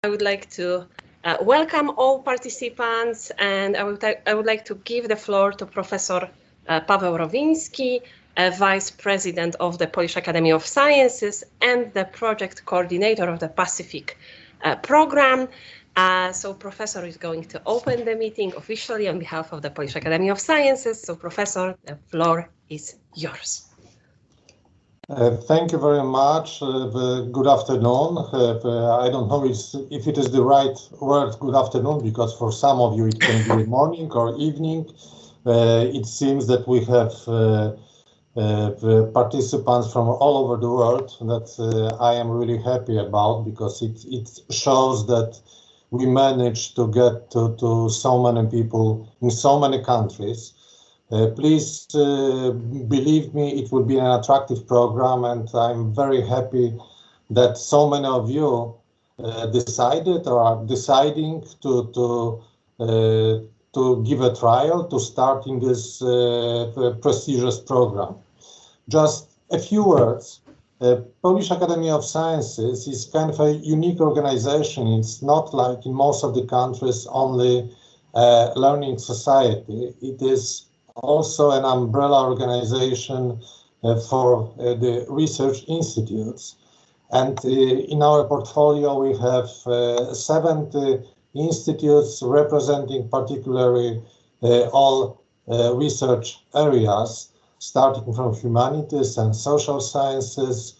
I would like to welcome all participants, and I would like to give the floor to Professor Paweł Rowiński, Vice President of the Polish Academy of Sciences and the project coordinator of the PASIFIC program. So Professor is going to open the meeting officially on behalf of the Polish Academy of Sciences. So Professor, the floor is yours. Thank you very much. Good afternoon. I don't know if it is the right word, good afternoon, because for some of you it can be morning or evening. It seems that we have participants from all over the world that I am really happy about, because it shows that we managed to get to so many people in so many countries. Please believe me, it will be an attractive program, and I'm very happy that so many of you decided or are deciding to give a trial to start in this prestigious program. Just a few words. Polish Academy of Sciences is kind of a unique organization. It's not like in most of the countries only a learning society. It is also an umbrella organization for the research institutes. And in our portfolio, we have 70 institutes representing particularly all research areas, starting from humanities and social sciences,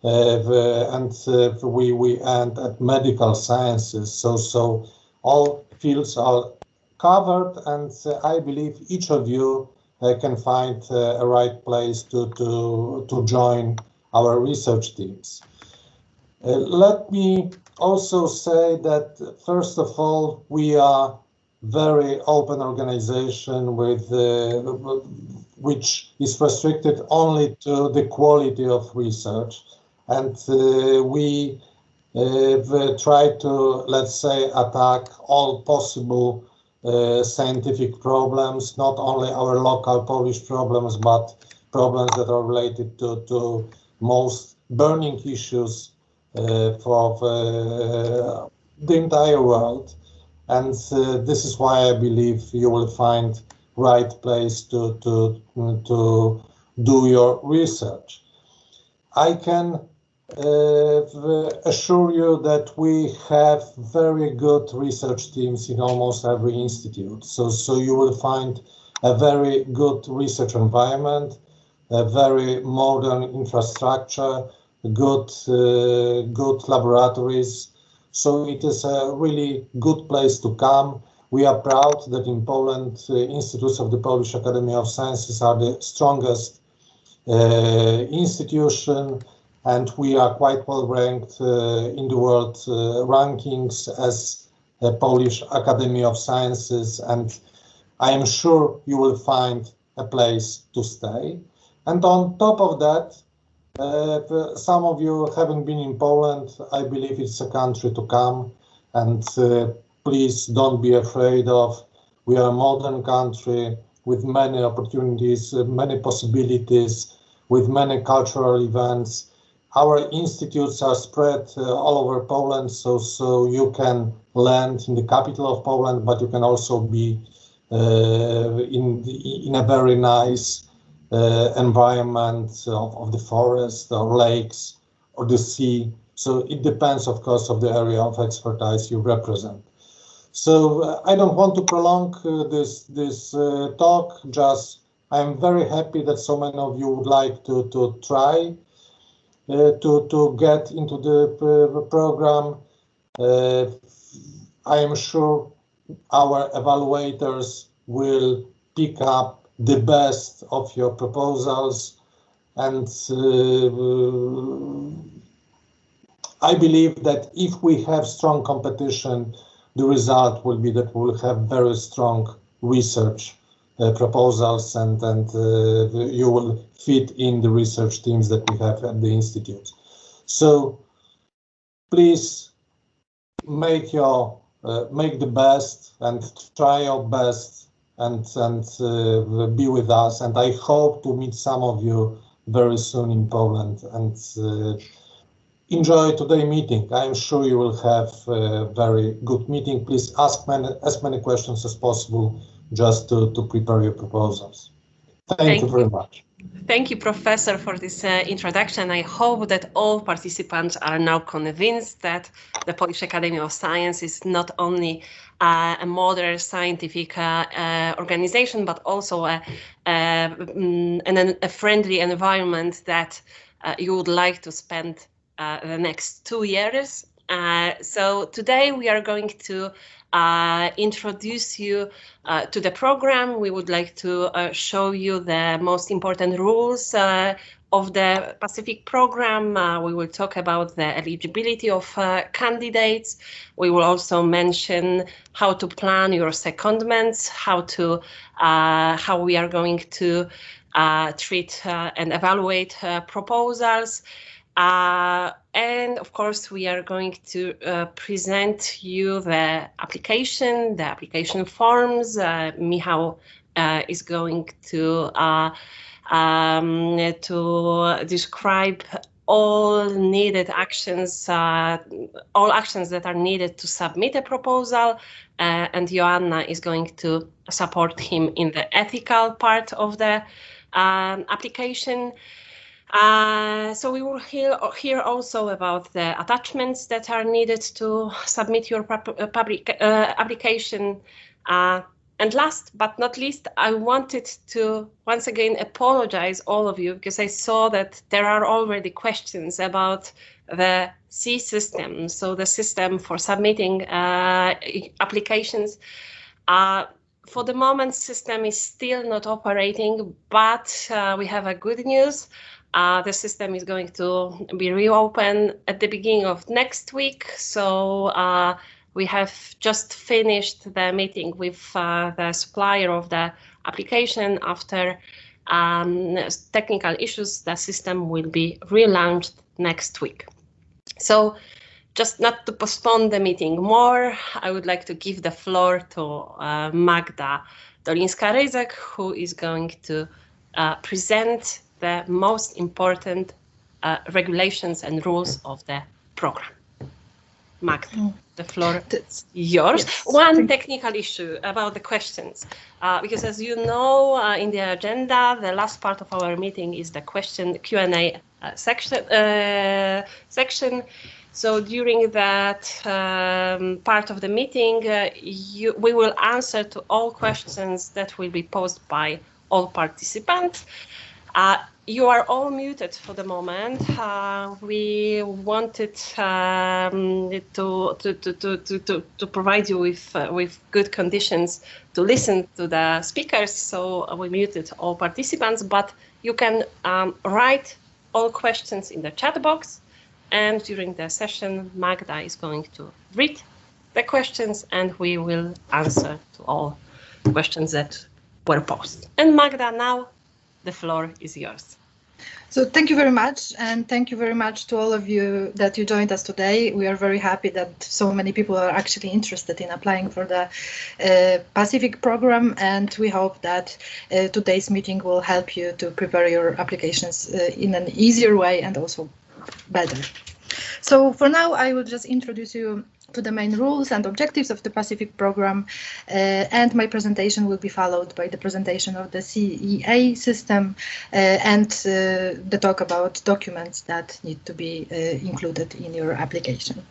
and we end at medical sciences. So all fields are covered, and I believe each of you can find a right place to join our research teams. Let me also say that, first of all, we are very open organization with which is restricted only to the quality of research, and we try to, let's say, attack all possible scientific problems, not only our local Polish problems, but problems that are related to most burning issues for the entire world. And this is why I believe you will find right place to do your research. I can assure you that we have very good research teams in almost every institute. So you will find a very good research environment, a very modern infrastructure, good laboratories. So it is a really good place to come. We are proud that in Poland, institutes of the Polish Academy of Sciences are the strongest institution, and we are quite well ranked in the world rankings as a Polish Academy of Sciences, and I am sure you will find a place to stay. And on top of that, some of you haven't been in Poland. I believe it's a country to come, and please don't be afraid of. We are a modern country with many opportunities, many possibilities, with many cultural events. Our institutes are spread all over Poland, so you can land in the capital of Poland, but you can also be in a very nice environment of the forest or lakes or the sea. So it depends, of course, of the area of expertise you represent. So I don't want to prolong this talk. Just I'm very happy that so many of you would like to try to get into the program. I am sure our evaluators will pick up the best of your proposals, and I believe that if we have strong competition, the result will be that we'll have very strong research proposals, and you will fit in the research teams that we have at the institute. So please make the best and try your best, and be with us. And I hope to meet some of you very soon in Poland. And enjoy today's meeting. I'm sure you will have a very good meeting. Please ask as many questions as possible just to prepare your proposals. Thank you very much. Thank you, Professor, for this introduction. I hope that all participants are now convinced that the Polish Academy of Science is not only a modern scientific organization, but also a friendly environment that you would like to spend the next 2 years. So today we are going to introduce you to the program. We would like to show you the most important rules of the PASIFIC program. We will talk about the eligibility of candidates. We will also mention how to plan your secondments, how we are going to treat and evaluate proposals. And of course, we are going to present you the application forms. Michał is going to describe all needed actions, all actions that are needed to submit a proposal, and Joanna is going to support him in the ethical part of the application. So we will hear also about the attachments that are needed to submit your application. And last but not least, I wanted to once again apologize all of you, because I saw that there are already questions about the C system, so the system for submitting applications. For the moment, system is still not operating, but we have a good news. The system is going to be reopened at the beginning of next week. So we have just finished the meeting with the supplier of the application. After technical issues, the system will be relaunched next week. So just not to postpone the meeting more, I would like to give the floor to Magda Dolińska-Ryzek, who is going to present the most important regulations and rules of the program. Magda, the floor is yours. Yes. One technical issue about the questions, because as you know, in the agenda, the last part of our meeting is the Q&A section. So during that part of the meeting, we will answer to all questions that will be posed by all participants. You are all muted for the moment. We wanted to provide you with good conditions to listen to the speakers, so we muted all participants. But you can write all questions in the chat box, and during the session, Magda is going to read the questions, and we will answer to all questions that were posed. And Magda, now the floor is yours. So thank you very much, and thank you very much to all of you that you joined us today. We are very happy that so many people are actually interested in applying for the PASIFIC program, and we hope that today's meeting will help you to prepare your applications in an easier way and also better. So for now, I will just introduce you to the main rules and objectives of the PASIFIC program, and my presentation will be followed by the presentation of the CEA system and the talk about documents that need to be included in your application.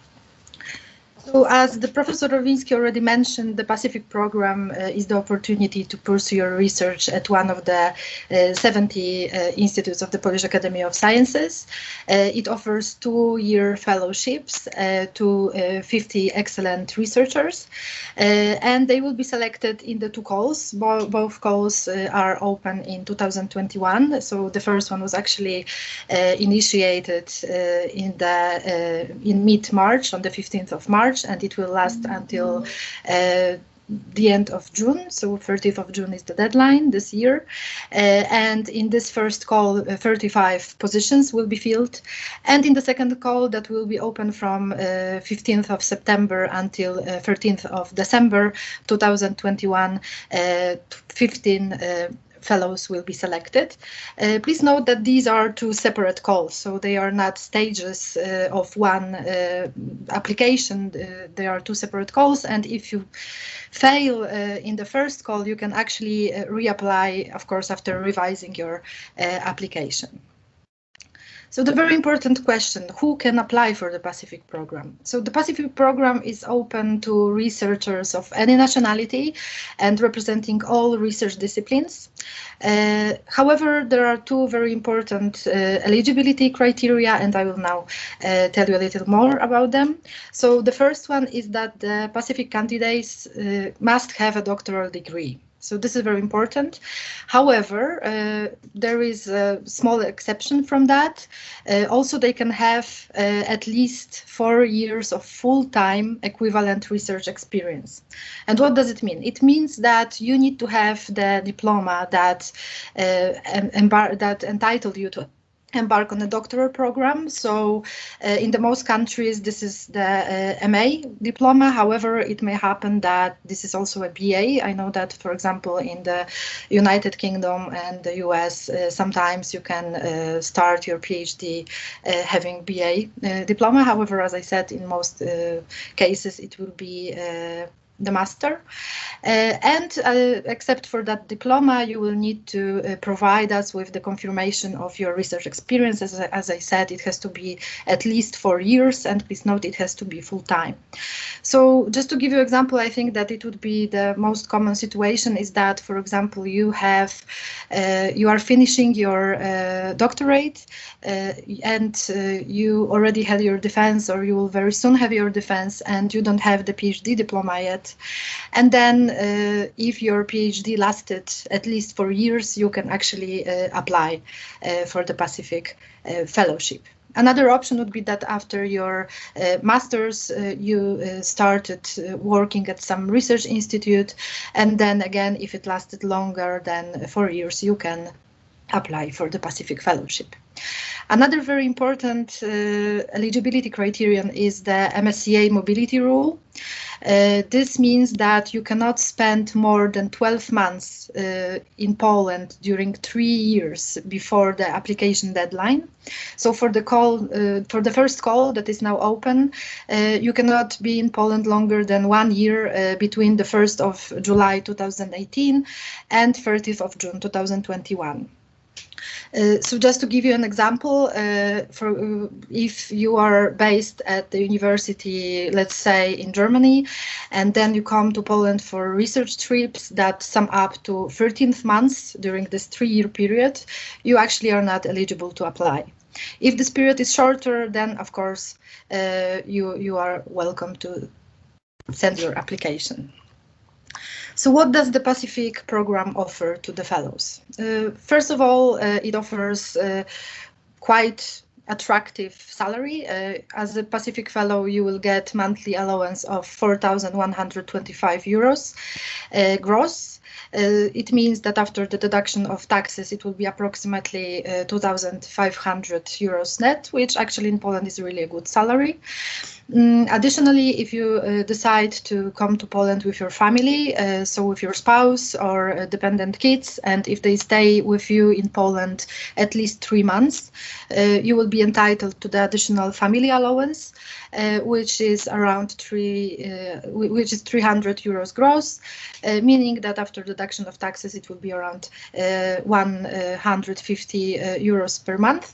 So as the Professor Rowiński already mentioned, the PASIFIC program is the opportunity to pursue your research at one of the 70 institutes of the Polish Academy of Sciences. It offers 2-year fellowships to 50 excellent researchers, and they will be selected in the 2 calls. Both calls are open in 2021. So the first one was actually initiated in mid-March, on the 15th of March, and it will last until the end of June, so 30th of June is the deadline this year. And in this first call, 35 positions will be filled. And in the second call, that will be open from 15th of September until 13th of December 2021, 15 fellows will be selected. Please note that these are two separate calls, so they are not stages of one application. They are two separate calls, and if you fail in the first call, you can actually reapply, of course, after revising your application. So the very important question, who can apply for the PASIFIC program? So the PASIFIC program is open to researchers of any nationality and representing all research disciplines. However, there are two very important eligibility criteria, and I will now tell you a little more about them. So the first one is that the PASIFIC candidates must have a doctoral degree. So this is very important. However, there is a small exception from that. Also, they can have at least 4 years of full-time equivalent research experience. And what does it mean? It means that you need to have the diploma that entitled you to embark on a doctoral program. So in the most countries, this is the MA diploma. However, it may happen that this is also a BA. I know that, for example, in the United Kingdom and the US, sometimes you can start your PhD having BA diploma. However, as I said, in most cases, it will be the master. Except for that diploma, you will need to provide us with the confirmation of your research experience. As I said, it has to be at least 4 years, and please note it has to be full-time. So just to give you an example, I think that it would be the most common situation is that, for example, you are finishing your doctorate and you already had your defense, or you will very soon have your defense, and you don't have the PhD diploma yet. And then if your PhD lasted at least 4 years, you can actually apply for the PASIFIC fellowship. Another option would be that after your master's, you started working at some research institute, and then again, if it lasted longer than 4 years, you can apply for the PASIFIC fellowship. Another very important eligibility criterion is the MSCA mobility rule. This means that you cannot spend more than 12 months in Poland during 3 years before the application deadline. So for the first call that is now open, you cannot be in Poland longer than 1 year between the 1st of July 2018 and 30th of June 2021. So just to give you an example, if you are based at the university, let's say in Germany, and then you come to Poland for research trips that sum up to 13 months during this 3-year period, you actually are not eligible to apply. If this period is shorter, then of course you are welcome to send your application. So what does the PASIFIC program offer to the fellows? First of all, it offers quite attractive salary. As a PASIFIC fellow, you will get monthly allowance of 4,125 euros gross. It means that after the deduction of taxes, it will be approximately 2,500 euros net, which actually in Poland is really a good salary. Additionally, if you decide to come to Poland with your family, so with your spouse or dependent kids, and if they stay with you in Poland at least 3 months, you will be entitled to the additional family allowance, which is around 300 euros gross, meaning that after deduction of taxes, it will be around 150 euros per month.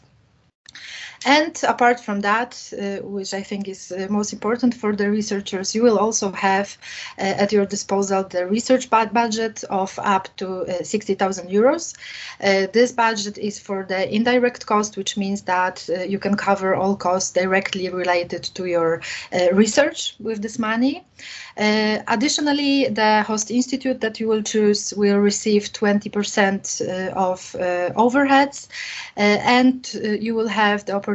And apart from that, which I think is most important for the researchers, you will also have at your disposal the research budget of up to 60,000 euros. This budget is for the indirect cost, which means that you can cover all costs directly related to your research with this money. Additionally, the host institute that you will choose will receive 20% of overheads, and you will have the opportunity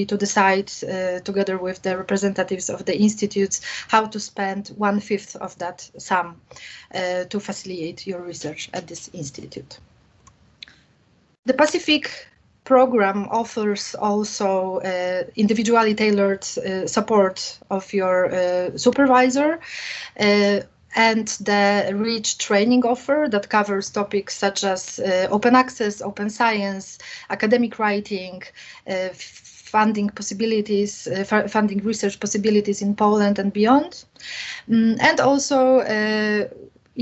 to decide together with the representatives of the institutes how to spend 1/5 of that sum to facilitate your research at this institute. The PASIFIC program offers also individually tailored support of your supervisor, and the rich training offer that covers topics such as open access, open science, academic writing, funding possibilities, funding research possibilities in Poland and beyond. And also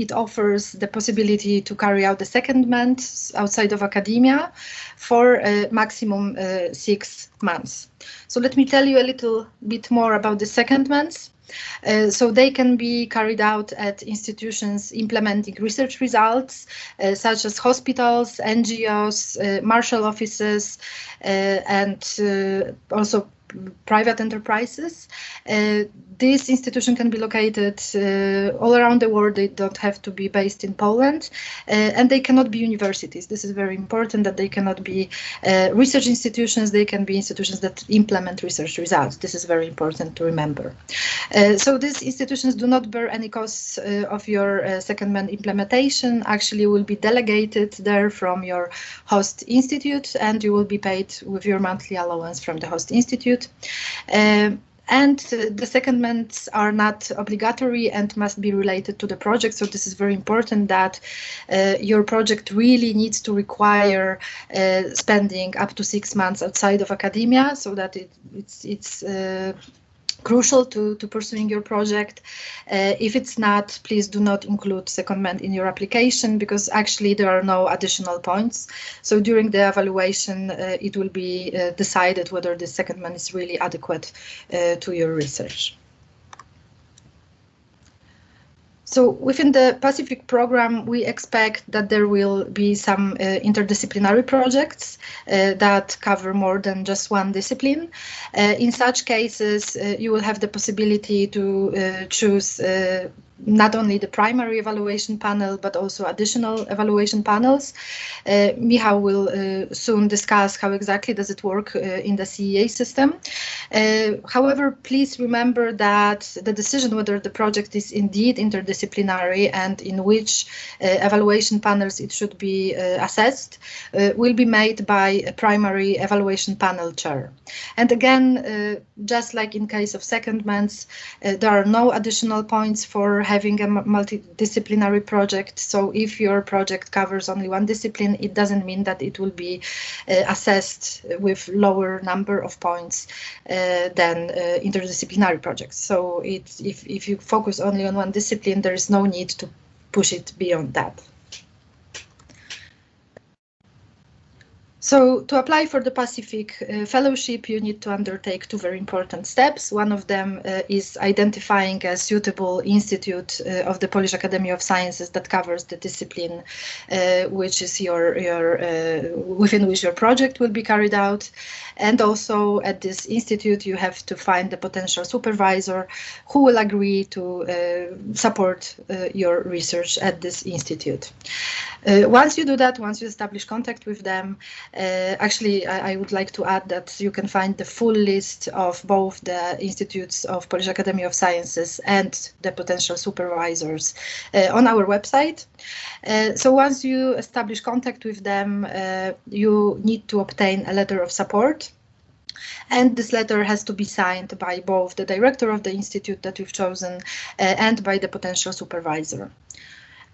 it offers the possibility to carry out the secondment outside of academia for maximum 6 months. So let me tell you a little bit more about the secondments. So they can be carried out at institutions implementing research results, such as hospitals, NGOs, marshal offices, and also private enterprises. This institution can be located all around the world. They don't have to be based in Poland, and they cannot be universities. This is very important, that they cannot be research institutions. They can be institutions that implement research results. This is very important to remember. So these institutions do not bear any costs of your secondment implementation. Actually, you will be delegated there from your host institute, and you will be paid with your monthly allowance from the host institute. And the secondments are not obligatory and must be related to the project. So this is very important, that your project really needs to require spending up to 6 months outside of academia, so that it's crucial to pursuing your project. If it's not, please do not include secondment in your application, because actually there are no additional points. So during the evaluation, it will be decided whether the secondment is really adequate to your research. So within the PASIFIC program, we expect that there will be some interdisciplinary projects that cover more than just one discipline. In such cases, you will have the possibility to choose not only the primary evaluation panel, but also additional evaluation panels. Michał will soon discuss how exactly does it work in the CEA system. However, please remember that the decision whether the project is indeed interdisciplinary and in which evaluation panels it should be assessed will be made by a primary evaluation panel chair. And again, just like in case of secondments, there are no additional points for having a multidisciplinary project. So if your project covers only one discipline, it doesn't mean that it will be assessed with lower number of points than interdisciplinary projects. So if you focus only on one discipline, there is no need to push it beyond that. So to apply for the PASIFIC fellowship, you need to undertake 2 very important steps. One of them is identifying a suitable institute of the Polish Academy of Sciences that covers the discipline which is within which your project will be carried out. And also at this institute, you have to find the potential supervisor who will agree to support your research at this institute. Once you do that, once you establish contact with them, actually, I would like to add that you can find the full list of both the institutes of Polish Academy of Sciences and the potential supervisors on our website. So once you establish contact with them, you need to obtain a letter of support. And this letter has to be signed by both the director of the institute that you've chosen and by the potential supervisor.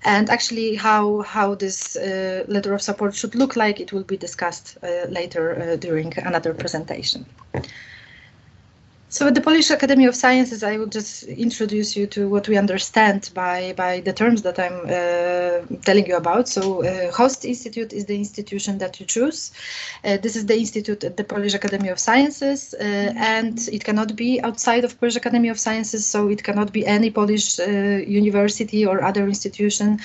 And actually how this letter of support should look like, it will be discussed later during another presentation. So at the Polish Academy of Sciences, I will just introduce you to what we understand by the terms that I'm telling you about. So host institute is the institution that you choose. This is the institute at the Polish Academy of Sciences, and it cannot be outside of Polish Academy of Sciences, so it cannot be any Polish university or other institution.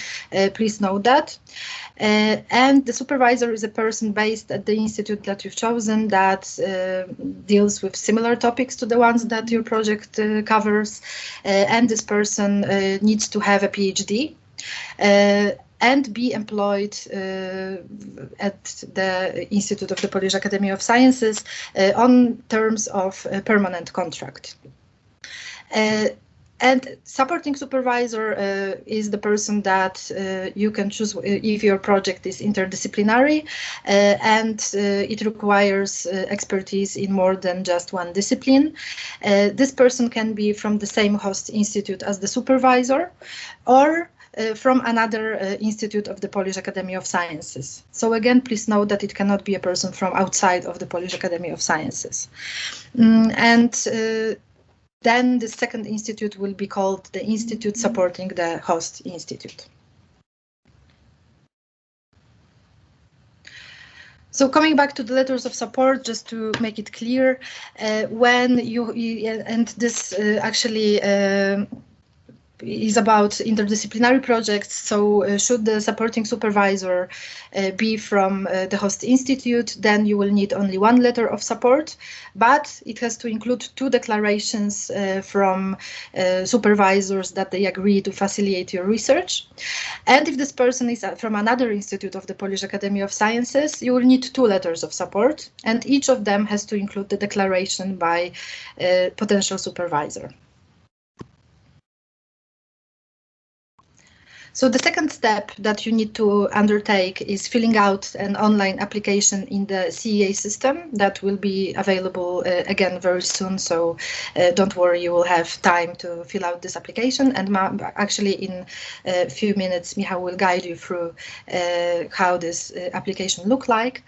Please note that. And the supervisor is a person based at the institute that you've chosen that deals with similar topics to the ones that your project covers. And this person needs to have a PhD and be employed at the Institute of the Polish Academy of Sciences on terms of a permanent contract. And supporting supervisor is the person that you can choose if your project is interdisciplinary and it requires expertise in more than just one discipline. This person can be from the same host institute as the supervisor, or from another institute of the Polish Academy of Sciences. So again, please note that it cannot be a person from outside of the Polish Academy of Sciences. Then the second institute will be called the institute supporting the host institute. So coming back to the letters of support, just to make it clear, when you, and this actually is about interdisciplinary projects, so should the supporting supervisor be from the host institute, then you will need only one letter of support, but it has to include 2 declarations from supervisors that they agree to facilitate your research. And if this person is from another institute of the Polish Academy of Sciences, you will need 2 letters of support, and each of them has to include the declaration by potential supervisor. So the second step that you need to undertake is filling out an online application in the CEA system that will be available again very soon. So don't worry, you will have time to fill out this application. And actually in a few minutes, Michał will guide you through how this application looks like.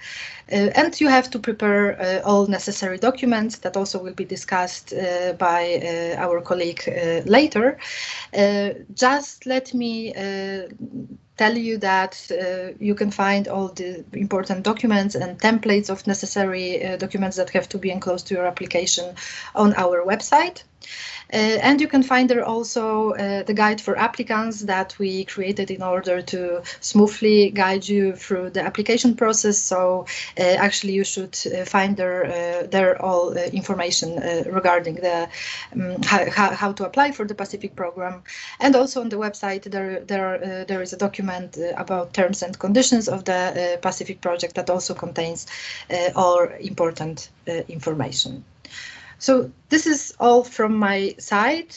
And you have to prepare all necessary documents that also will be discussed by our colleague later. Just let me tell you that you can find all the important documents and templates of necessary documents that have to be enclosed to your application on our website. And you can find there also the guide for applicants that we created in order to smoothly guide you through the application process. So actually you should find there all information regarding the how to apply for the PASIFIC program. And also on the website there is a document about terms and conditions of the PASIFIC project that also contains all important information. So this is all from my side.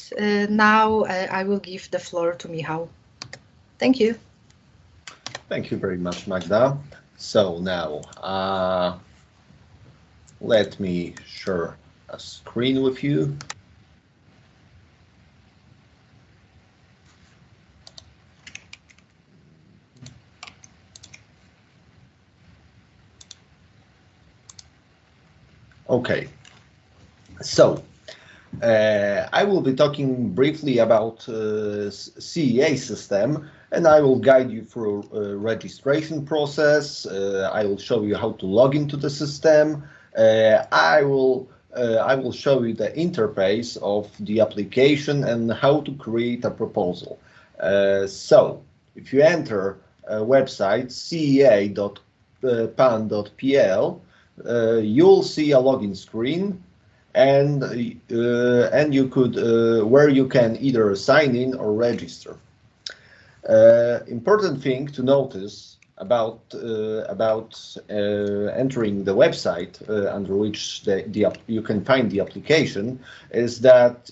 Now I will give the floor to Michał. Thank you. Thank you very much, Magda. So now let me share a screen with you. Okay. So, I will be talking briefly about CEA system, and I will guide you through registration process. I will show you how to log into the system. I will show you the interface of the application and how to create a proposal. So, if you enter a website cea.pan.pl, you'll see a login screen. And you could where you can either sign in or register. Important thing to notice about entering the website under which you can find the application is that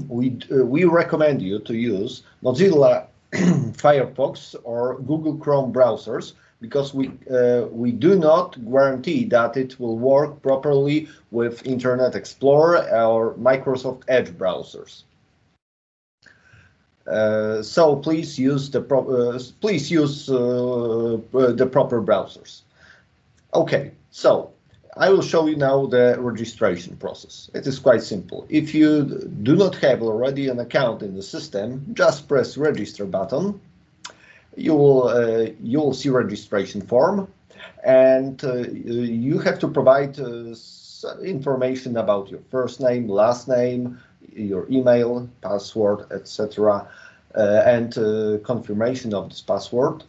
we recommend you to use Mozilla Firefox or Google Chrome browsers, because we do not guarantee that it will work properly with Internet Explorer or Microsoft Edge browsers. So please use the proper browsers. Okay, so I will show you now the registration process. It is quite simple. If you do not have already an account in the system, just press register button. You will see registration form, and you have to provide information about your first name, last name, your email, password, etc., and confirmation of this password.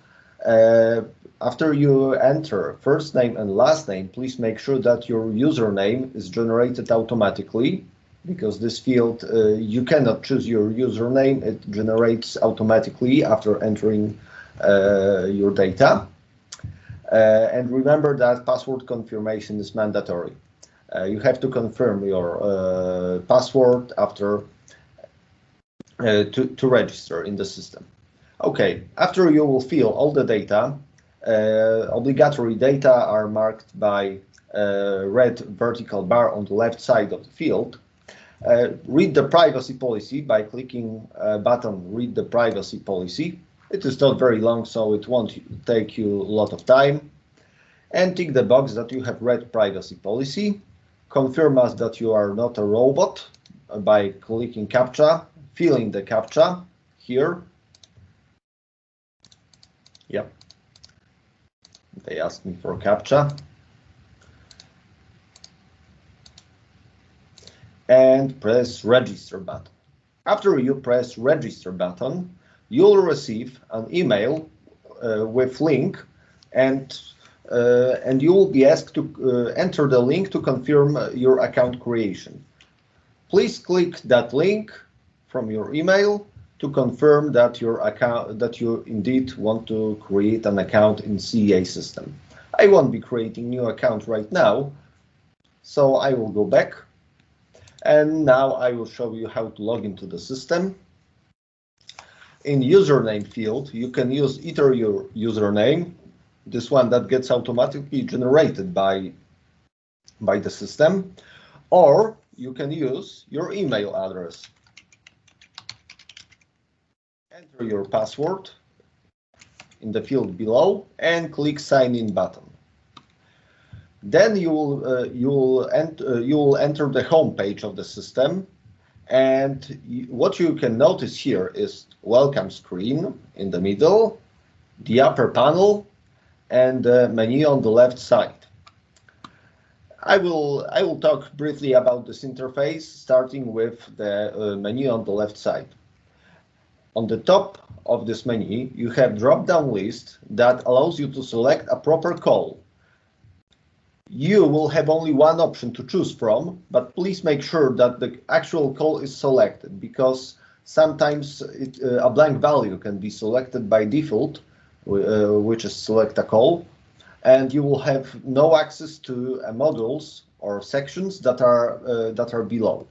After you enter first name and last name, please make sure that your username is generated automatically, because this field, you cannot choose your username. It generates automatically after entering your data. And remember that password confirmation is mandatory. You have to confirm your password after to register in the system. Okay, after you will fill all the data, obligatory data are marked by a red vertical bar on the left side of the field. Read the privacy policy by clicking button Read the privacy policy. It is not very long, so it won't take you a lot of time. And tick the box that you have read privacy policy. Confirm us that you are not a robot by clicking CAPTCHA, filling the CAPTCHA here. Yep. They asked me for CAPTCHA. And press register button. After you press register button, you'll receive an email with link, and you will be asked to enter the link to confirm your account creation. Please click that link from your email to confirm that you indeed want to create an account in CEA system. I won't be creating new account right now, so I will go back. And now I will show you how to log into the system. In username field, you can use either your username, this one that gets automatically generated by the system, or you can use your email address. Enter your password in the field below and click Sign In button. Then you will enter the home page of the system, and what you can notice here is welcome screen in the middle, the upper panel, and the menu on the left side. I will talk briefly about this interface, starting with the menu on the left side. On the top of this menu, you have drop-down list that allows you to select a proper call. You will have only one option to choose from, but please make sure that the actual call is selected, because sometimes a blank value can be selected by default, which is select a call, and you will have no access to modules or sections that are below.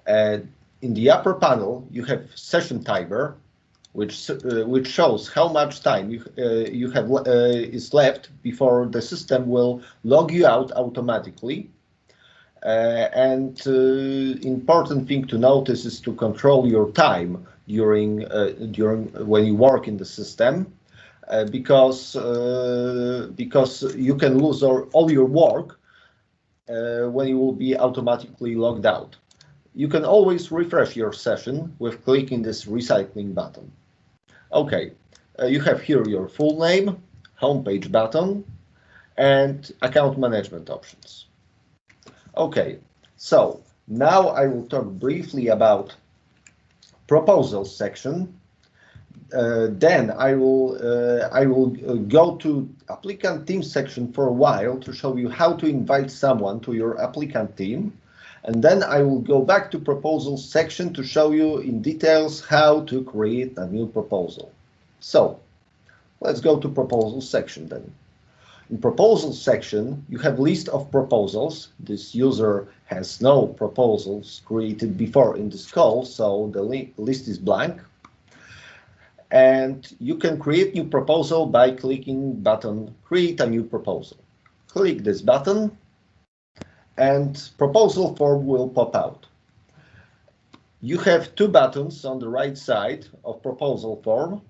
In the upper panel, you have session timer, which shows how much time you have is left before the system will log you out automatically. And important thing to notice is to control your time during when you work in the system, because you can lose all your work when you will be automatically logged out. You can always refresh your session with clicking this recycling button. Okay, you have here your full name, homepage button, and account management options. Okay, so now I will talk briefly about proposals section. Then I will go to applicant team section for a while to show you how to invite someone to your applicant team. And then I will go back to proposals section to show you in details how to create a new proposal. So let's go to proposals section then. In proposals section, you have list of proposals. This user has no proposals created before in this call, so the list is blank. And you can create new proposal by clicking button Create a new proposal. Click this button, and proposal form will pop out. You have two buttons on the right side of proposal form,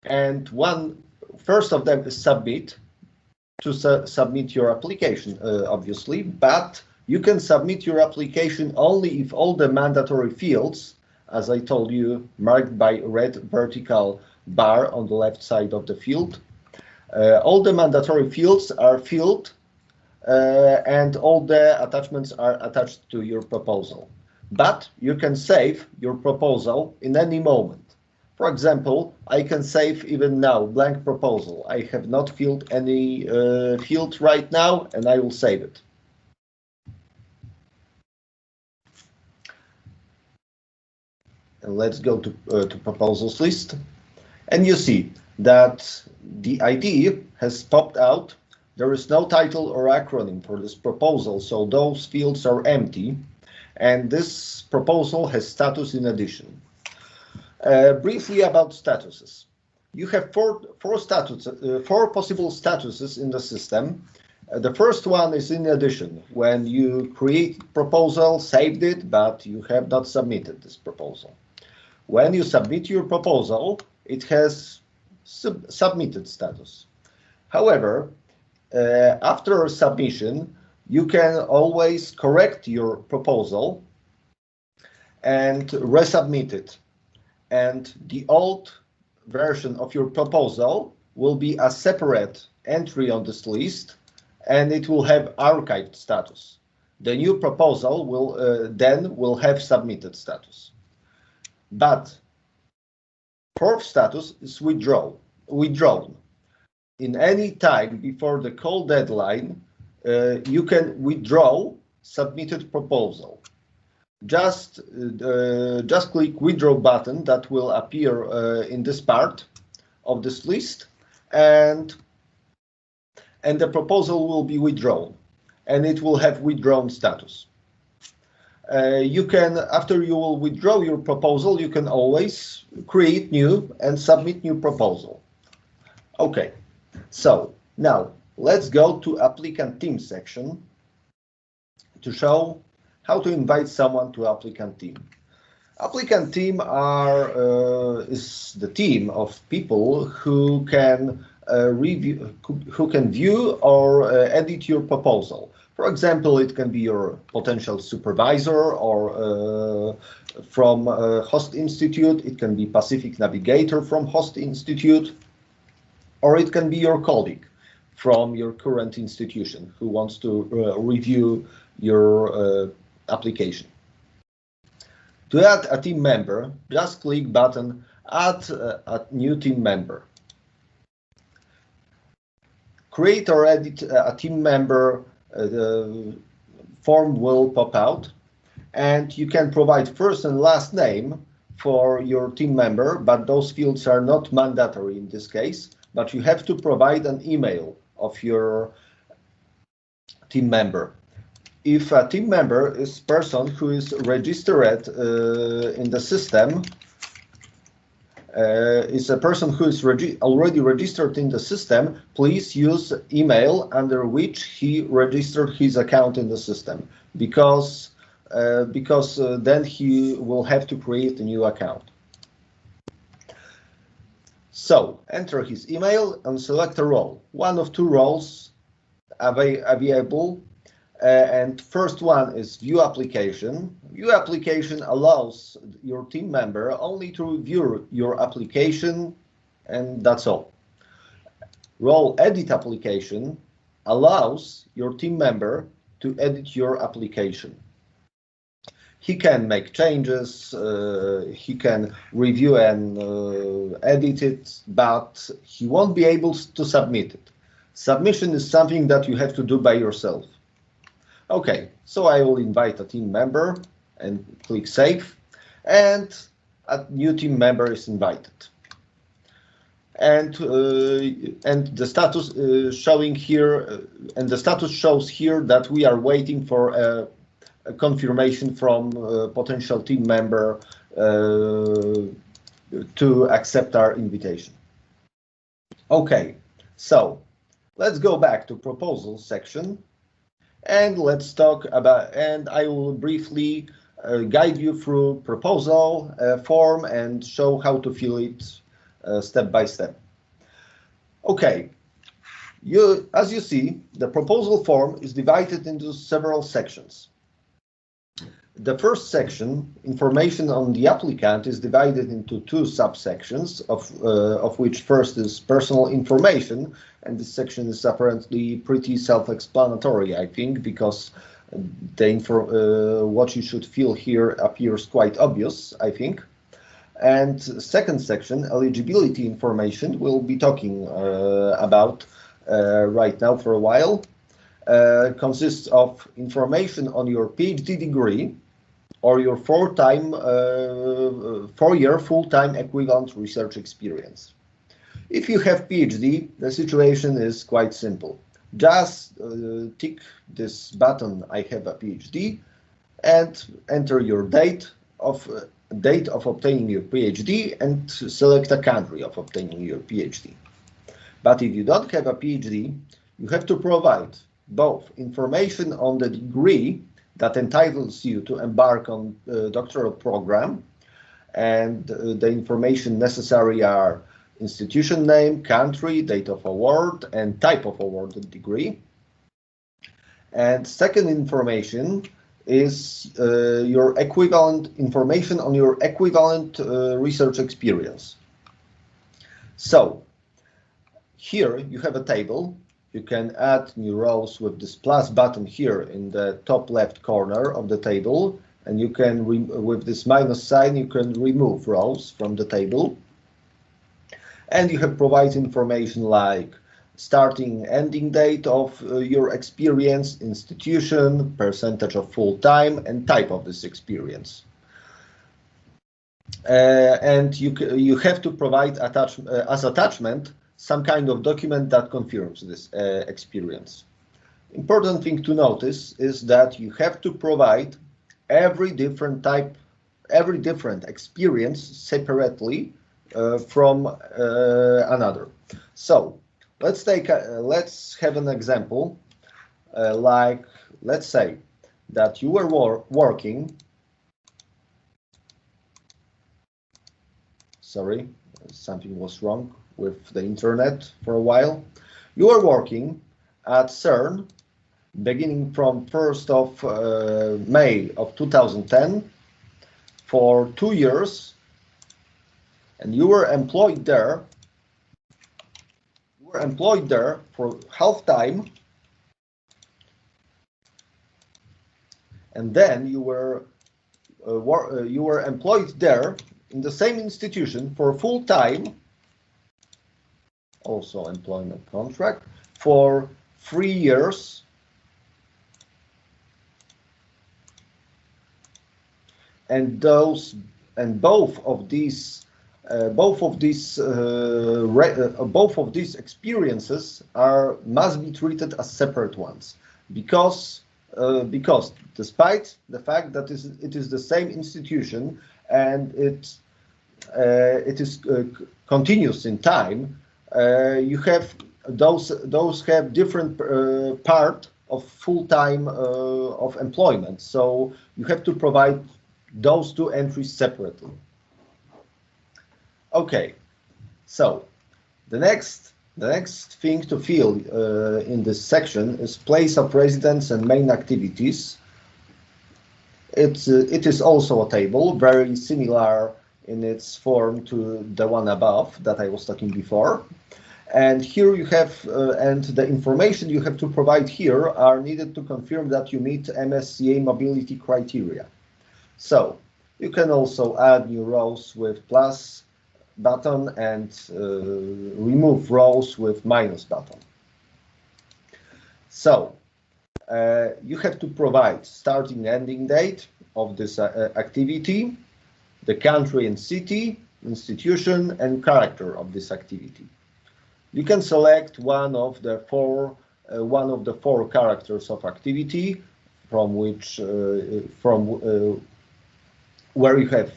and first of them is submit, to submit your application, obviously, but you can submit your application only if all the mandatory fields, as I told you, marked by red vertical bar on the left side of the field, all the mandatory fields are filled, and all the attachments are attached to your proposal. But you can save your proposal in any moment. For example, I can save even now blank proposal. I have not filled any field right now, and I will save it. And let's go to proposals list, and you see that the ID has popped out. There is no title or acronym for this proposal, so those fields are empty. and this proposal has status in addition. Briefly about statuses. You have four possible statuses in the system. The first one is in addition, when you create proposal, saved it, but you have not submitted this proposal. When you submit your proposal, it has submitted status. However, after submission, you can always correct your proposal and resubmit it. And the old version of your proposal will be a separate entry on this list, and it will have archived status. The new proposal will have submitted status. But fourth status is withdrawn. In any time before the call deadline, you can withdraw submitted proposal. Just click withdraw button that will appear in this part of this list, and the proposal will be withdrawn, and it will have withdrawn status. After you will withdraw your proposal, you can always create new and submit new proposal. Okay, so now let's go to applicant team section to show how to invite someone to applicant team. Applicant team is the team of people who can view or edit your proposal. For example, it can be your potential supervisor or from host institute. It can be PASIFIC navigator from host institute, or it can be your colleague from your current institution who wants to review your application. To add a team member, just click button Add a new team member. Create or edit a team member form will pop out, and you can provide first and last name for your team member, but those fields are not mandatory in this case, but you have to provide an email of your team member. If a team member is person who is registered in the system, is a person who is already registered in the system, please use email under which he registered his account in the system, because then he will have to create a new account. So enter his email and select a role. One of two roles available. And first one is view application. View application allows your team member only to view your application, and that's all. Role edit application allows your team member to edit your application. He can make changes, he can review and edit it, but he won't be able to submit it. Submission is something that you have to do by yourself. Okay, so I will invite a team member and click Save, and a new team member is invited. And the status showing here, and the status shows here that we are waiting for a confirmation from a potential team member to accept our invitation. Okay, so let's go back to proposal section. And let's talk about, and I will briefly guide you through proposal form and show how to fill it step by step. Okay, as you see, the proposal form is divided into several sections. The first section, information on the applicant, is divided into two subsections, of which first is personal information, and this section is apparently pretty self-explanatory, I think, because what you should fill here appears quite obvious, I think. And second section, eligibility information, we'll be talking about right now for a while, consists of information on your PhD degree or your four-year full-time equivalent research experience. If you have PhD, the situation is quite simple. Just tick this button, I have a PhD, and enter your date of obtaining your PhD and select a country of obtaining your PhD. But if you don't have a PhD, you have to provide both information on the degree that entitles you to embark on a doctoral program, and the information necessary are institution name, country, date of award, and type of awarded degree. And second information is your equivalent information on your equivalent research experience. So here you have a table. You can add new rows with this plus button here in the top left corner of the table, and you can, with this minus sign, you can remove rows from the table. And you have provided information like starting, ending date of your experience, institution, percentage of full time, and type of this experience. And you have to provide as attachment some kind of document that confirms this experience. Important thing to notice is that you have to provide every different experience separately from another. So let's have an example. Like, let's say that you were working. Sorry, something was wrong with the internet for a while. You are working at CERN beginning from 1st of May of 2010 for 2 years, and you were employed there. You were employed there for half time, and then you were employed there in the same institution for full time, also employment contract, for 3 years. And both of these experiences must be treated as separate ones, because despite the fact that it is the same institution and it is continuous in time, you have those have different part of full time of employment. So you have to provide those two entries separately. Okay, so the next thing to fill in this section is place of residence and main activities. It is also a table, very similar in its form to the one above that I was talking before. And here you have, and the information you have to provide here are needed to confirm that you meet MSCA mobility criteria. So you can also add new rows with plus button and remove rows with minus button. So you have to provide starting ending date of this activity, the country and city, institution, and character of this activity. You can select one of the four characters of activity from which where you have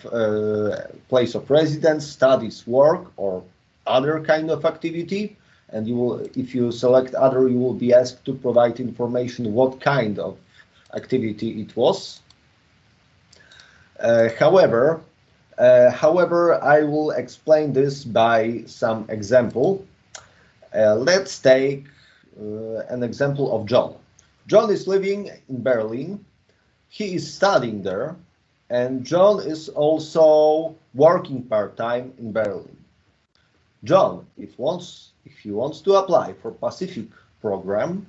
place of residence, studies, work, or other kind of activity. And you will, if you select other, you will be asked to provide information what kind of activity it was. However, I will explain this by some example. Let's take an example of John. John is living in Berlin. He is studying there, and John is also working part-time in Berlin. John, if he wants to apply for PASIFIC program,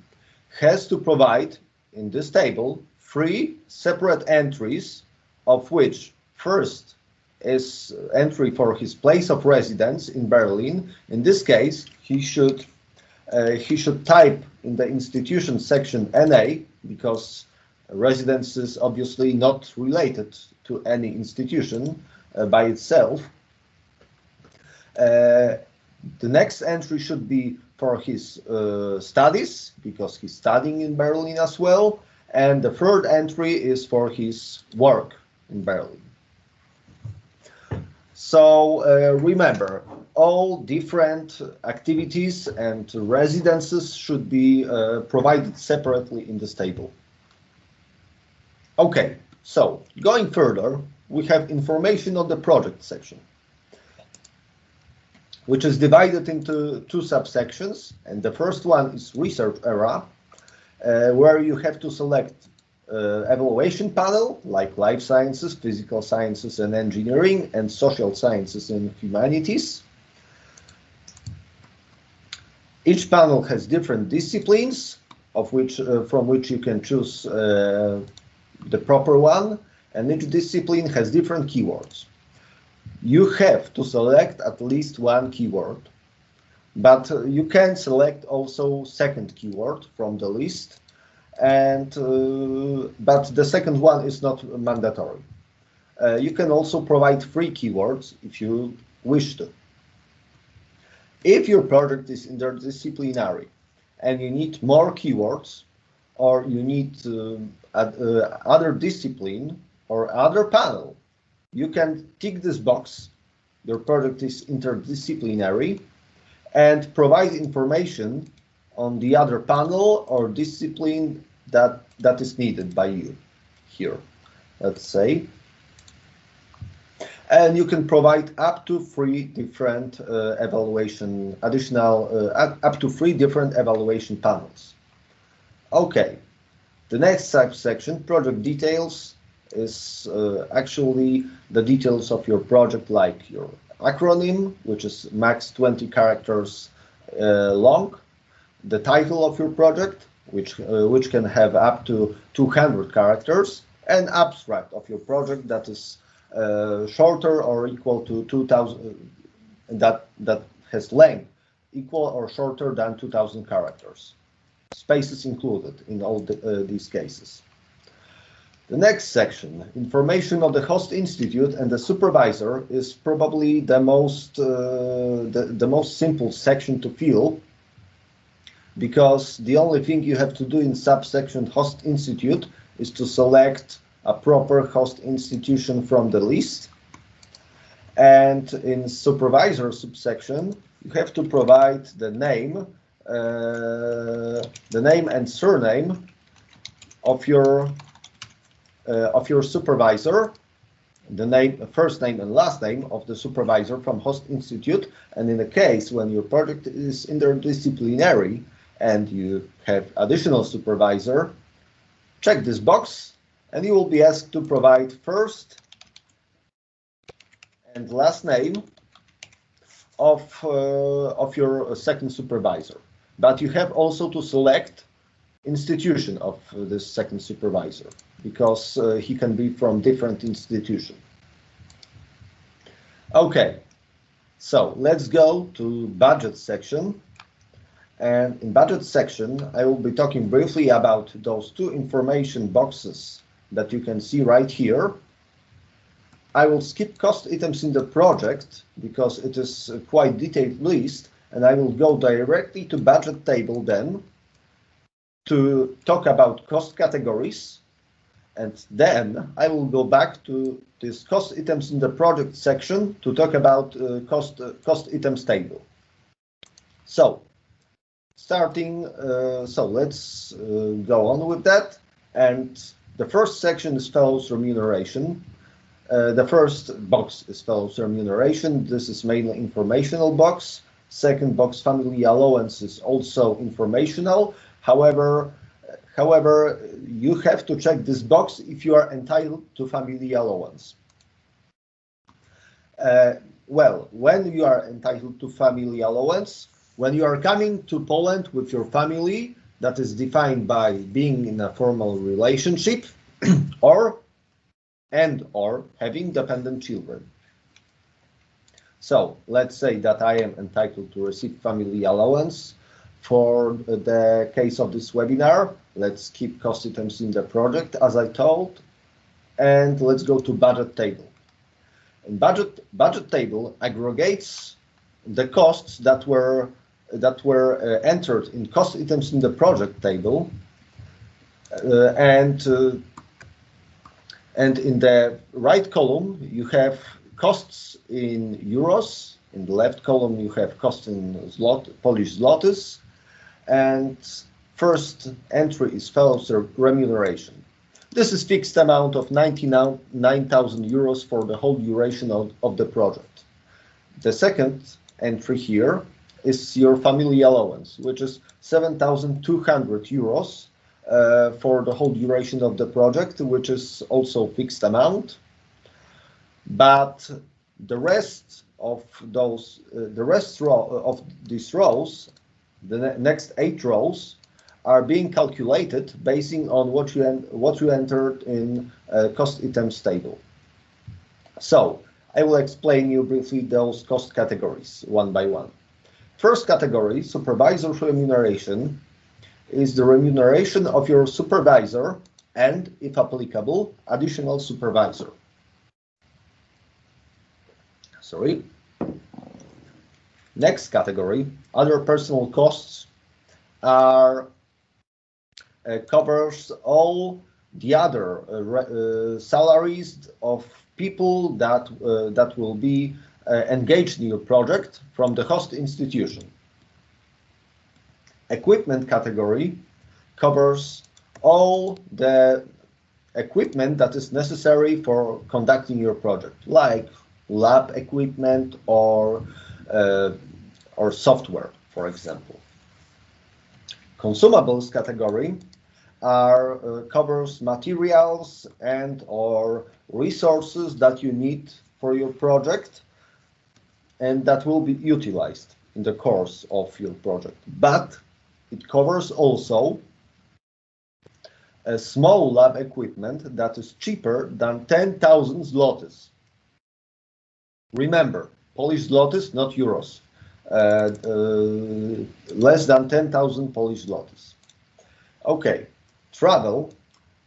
has to provide in this table 3 separate entries, of which first is entry for his place of residence in Berlin. In this case, he should type in the institution section NA, because residence is obviously not related to any institution by itself. The next entry should be for his studies, because he's studying in Berlin as well, And the third entry is for his work in Berlin. So remember, all different activities and residences should be provided separately in this table. Okay, so going further, we have information on the project section, which is divided into two subsections. And the first one is research area, where you have to select evaluation panel like life sciences, physical sciences and engineering, and social sciences and humanities. Each panel has different disciplines of which from which you can choose the proper one, and each discipline has different keywords. You have to select at least one keyword, but you can select also second keyword from the list. And but the second one is not mandatory. You can also provide free keywords if you wish to. If your project is interdisciplinary and you need more keywords, or you need other discipline or other panel, you can tick this box. Your project is interdisciplinary, and provide information on the other panel or discipline that is needed by you here, let's say. And you can provide up to 3 different up to 3 different evaluation panels. Okay, the next subsection, project details, is actually the details of your project, like your acronym, which is max 20 characters long, the title of your project, which can have up to 200 characters, and abstract of your project that is shorter or equal to 2000, that has length equal or shorter than 2000 characters. Spaces included in all these cases. The next section, information of the host institute and the supervisor, is probably the most simple section to fill, because the only thing you have to do in subsection host institute is to select a proper host institution from the list. And in supervisor subsection, you have to provide the name and surname of your supervisor, the name, first name and last name of the supervisor from host institute. And in the case when your project is interdisciplinary and you have additional supervisor, check this box and you will be asked to provide first and last name of your second supervisor. But you have also to select institution of this second supervisor, because he can be from different institution. Okay, so let's go to budget section. And in budget section, I will be talking briefly about those 2 information boxes that you can see right here. I will skip cost items in the project because it is a quite detailed list, and I will go directly to budget table then to talk about cost categories. And then I will go back to this cost items in the project section to talk about cost items table. So starting, so let's go on with that. And the first section is fellows remuneration. The first box is fellows remuneration. This is mainly informational box. Second box, family allowance, is also informational. However, you have to check this box if you are entitled to family allowance. Well, when you are entitled to family allowance, when you are coming to Poland with your family, that is defined by being in a formal relationship or having dependent children. So let's say that I am entitled to receive family allowance. For the case of this webinar, let's keep cost items in the project as I told, and let's go to budget table. And budget table aggregates the costs that were entered in cost items in the project table And in the right column, you have costs in euros. In the left column, you have costs in Polish zlotys. And first entry is fellows remuneration. This is fixed amount of 99,000 euros for the whole duration of the project. The second entry here is your family allowance, which is 7,200 euros for the whole duration of the project, which is also fixed amount. But the rest of these rows, the next 8 rows, are being calculated basing on what you entered in cost items table. So I will explain you briefly those cost categories one by one. First category, supervisor's remuneration, is the remuneration of your supervisor and, if applicable, additional supervisor. Sorry. Next category, other personal costs, are covers all the other salaries of people that will be engaged in your project from the host institution. Equipment category covers all the equipment that is necessary for conducting your project, like lab equipment or software, for example. Consumables category covers materials and or resources that you need for your project and that will be utilized in the course of your project. But it covers also a small lab equipment that is cheaper than 10,000 zlotys. Remember, Polish zlotys, not euros. Less than 10,000 Polish zlotys. Okay, travel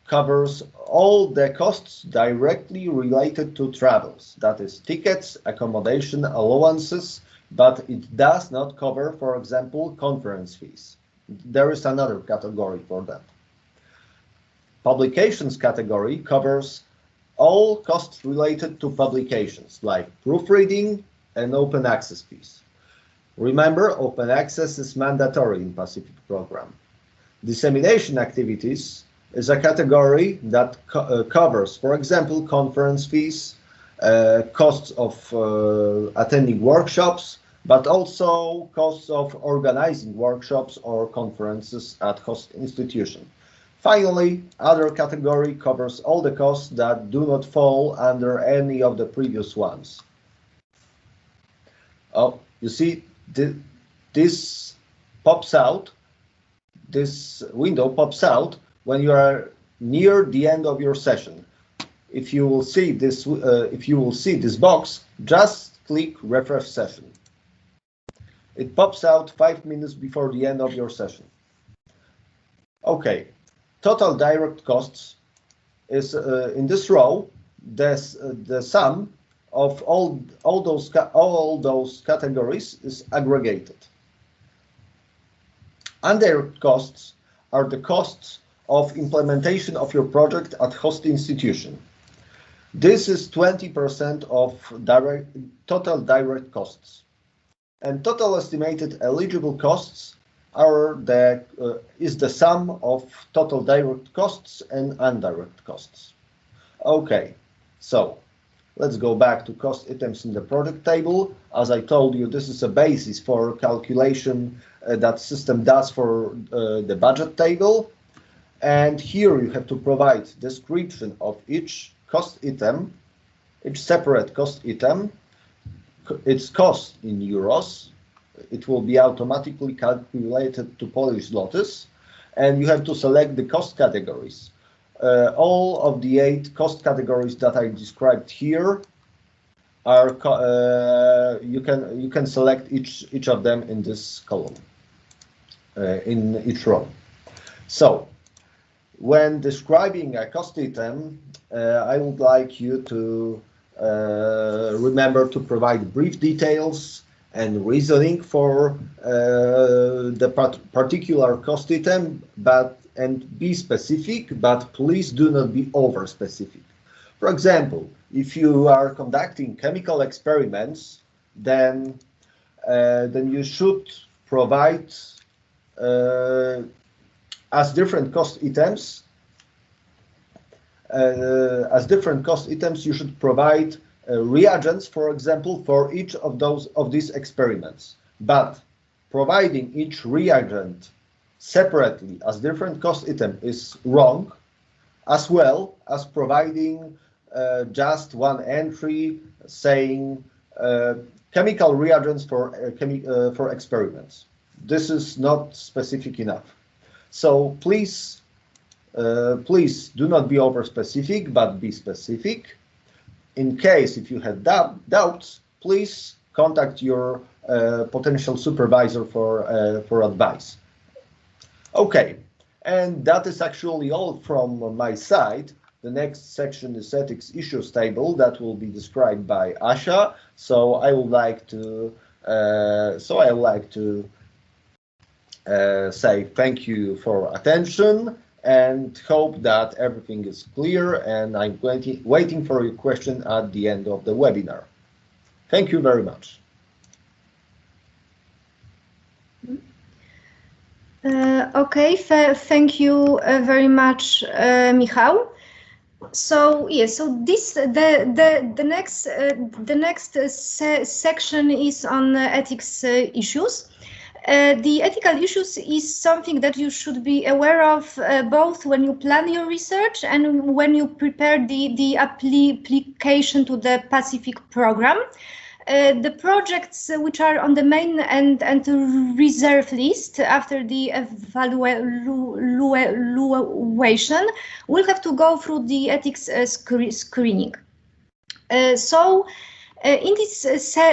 covers all the costs directly related to travels, that is tickets, accommodation, allowances, but it does not cover, for example, conference fees. There is another category for that. Publications category covers all costs related to publications, like proofreading and open access fees. Remember, open access is mandatory in PASIFIC program. Dissemination activities is a category that covers, for example, conference fees, costs of attending workshops, but also costs of organizing workshops or conferences at host institution. Finally, other category covers all the costs that do not fall under any of the previous ones. Oh, you see, this pops out. This window pops out when you are near the end of your session. If you will see this, box, just click refresh session. It pops out 5 minutes before the end of your session. Okay, total direct costs is in this row. The sum of all those categories is aggregated. Indirect costs are the costs of implementation of your project at host institution. This is 20% of total direct costs. And total estimated eligible costs is the sum of total direct costs and indirect costs. Okay, so let's go back to cost items in the project table. As I told you, this is a basis for calculation that system does for the budget table. And here you have to provide description of each cost item, each separate cost item, its cost in euros. It will be automatically calculated to Polish zlotys, and you have to select the cost categories. All of the 8 cost categories that I described here are you can select each of them in this column, in each row. So when describing a cost item, I would like you to remember to provide brief details and reasoning for the particular cost item, but and be specific, but please do not be over specific. For example, if you are conducting chemical experiments, then you should provide as different cost items. You should provide reagents, for example, for each of these experiments. But providing each reagent separately as different cost item is wrong, as well as providing just one entry saying chemical reagents for experiments. This is not specific enough. So please do not be over specific, but be specific. In case if you have doubts, please contact your potential supervisor for advice. Okay, and that is actually all from my side. The next section is ethics issues table that will be described by Asha. So I would like to say thank you for attention and hope that everything is clear, and I'm waiting for your question at the end of the webinar. Thank you very much. Okay, thank you very much, Michał. So yes, so the next section is on ethics issues. The ethical issues is something that you should be aware of both when you plan your research and when you prepare the application to the PASIFIC program. The projects which are on the main and reserve list after the evaluation will have to go through the ethics screening. In this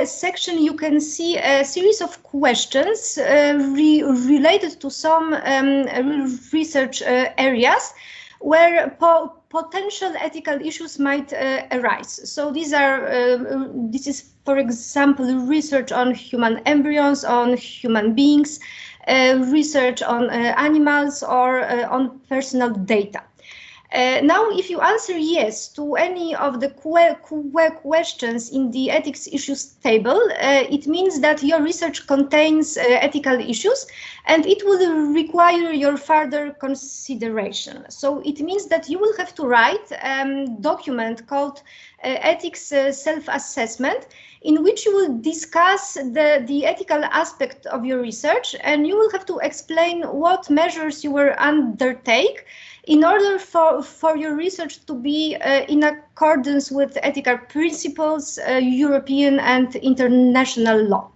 section, you can see a series of questions related to some research areas where potential ethical issues might arise. So these are, this is, for example, research on human embryos, on human beings, research on animals, or on personal data. Now, if you answer yes to any of the questions in the ethics issues table, it means that your research contains ethical issues and it will require your further consideration. So it means that you will have to write a document called ethics self-assessment, in which you will discuss the ethical aspect of your research, and you will have to explain what measures you will undertake in order for your research to be in accordance with ethical principles, European and international law.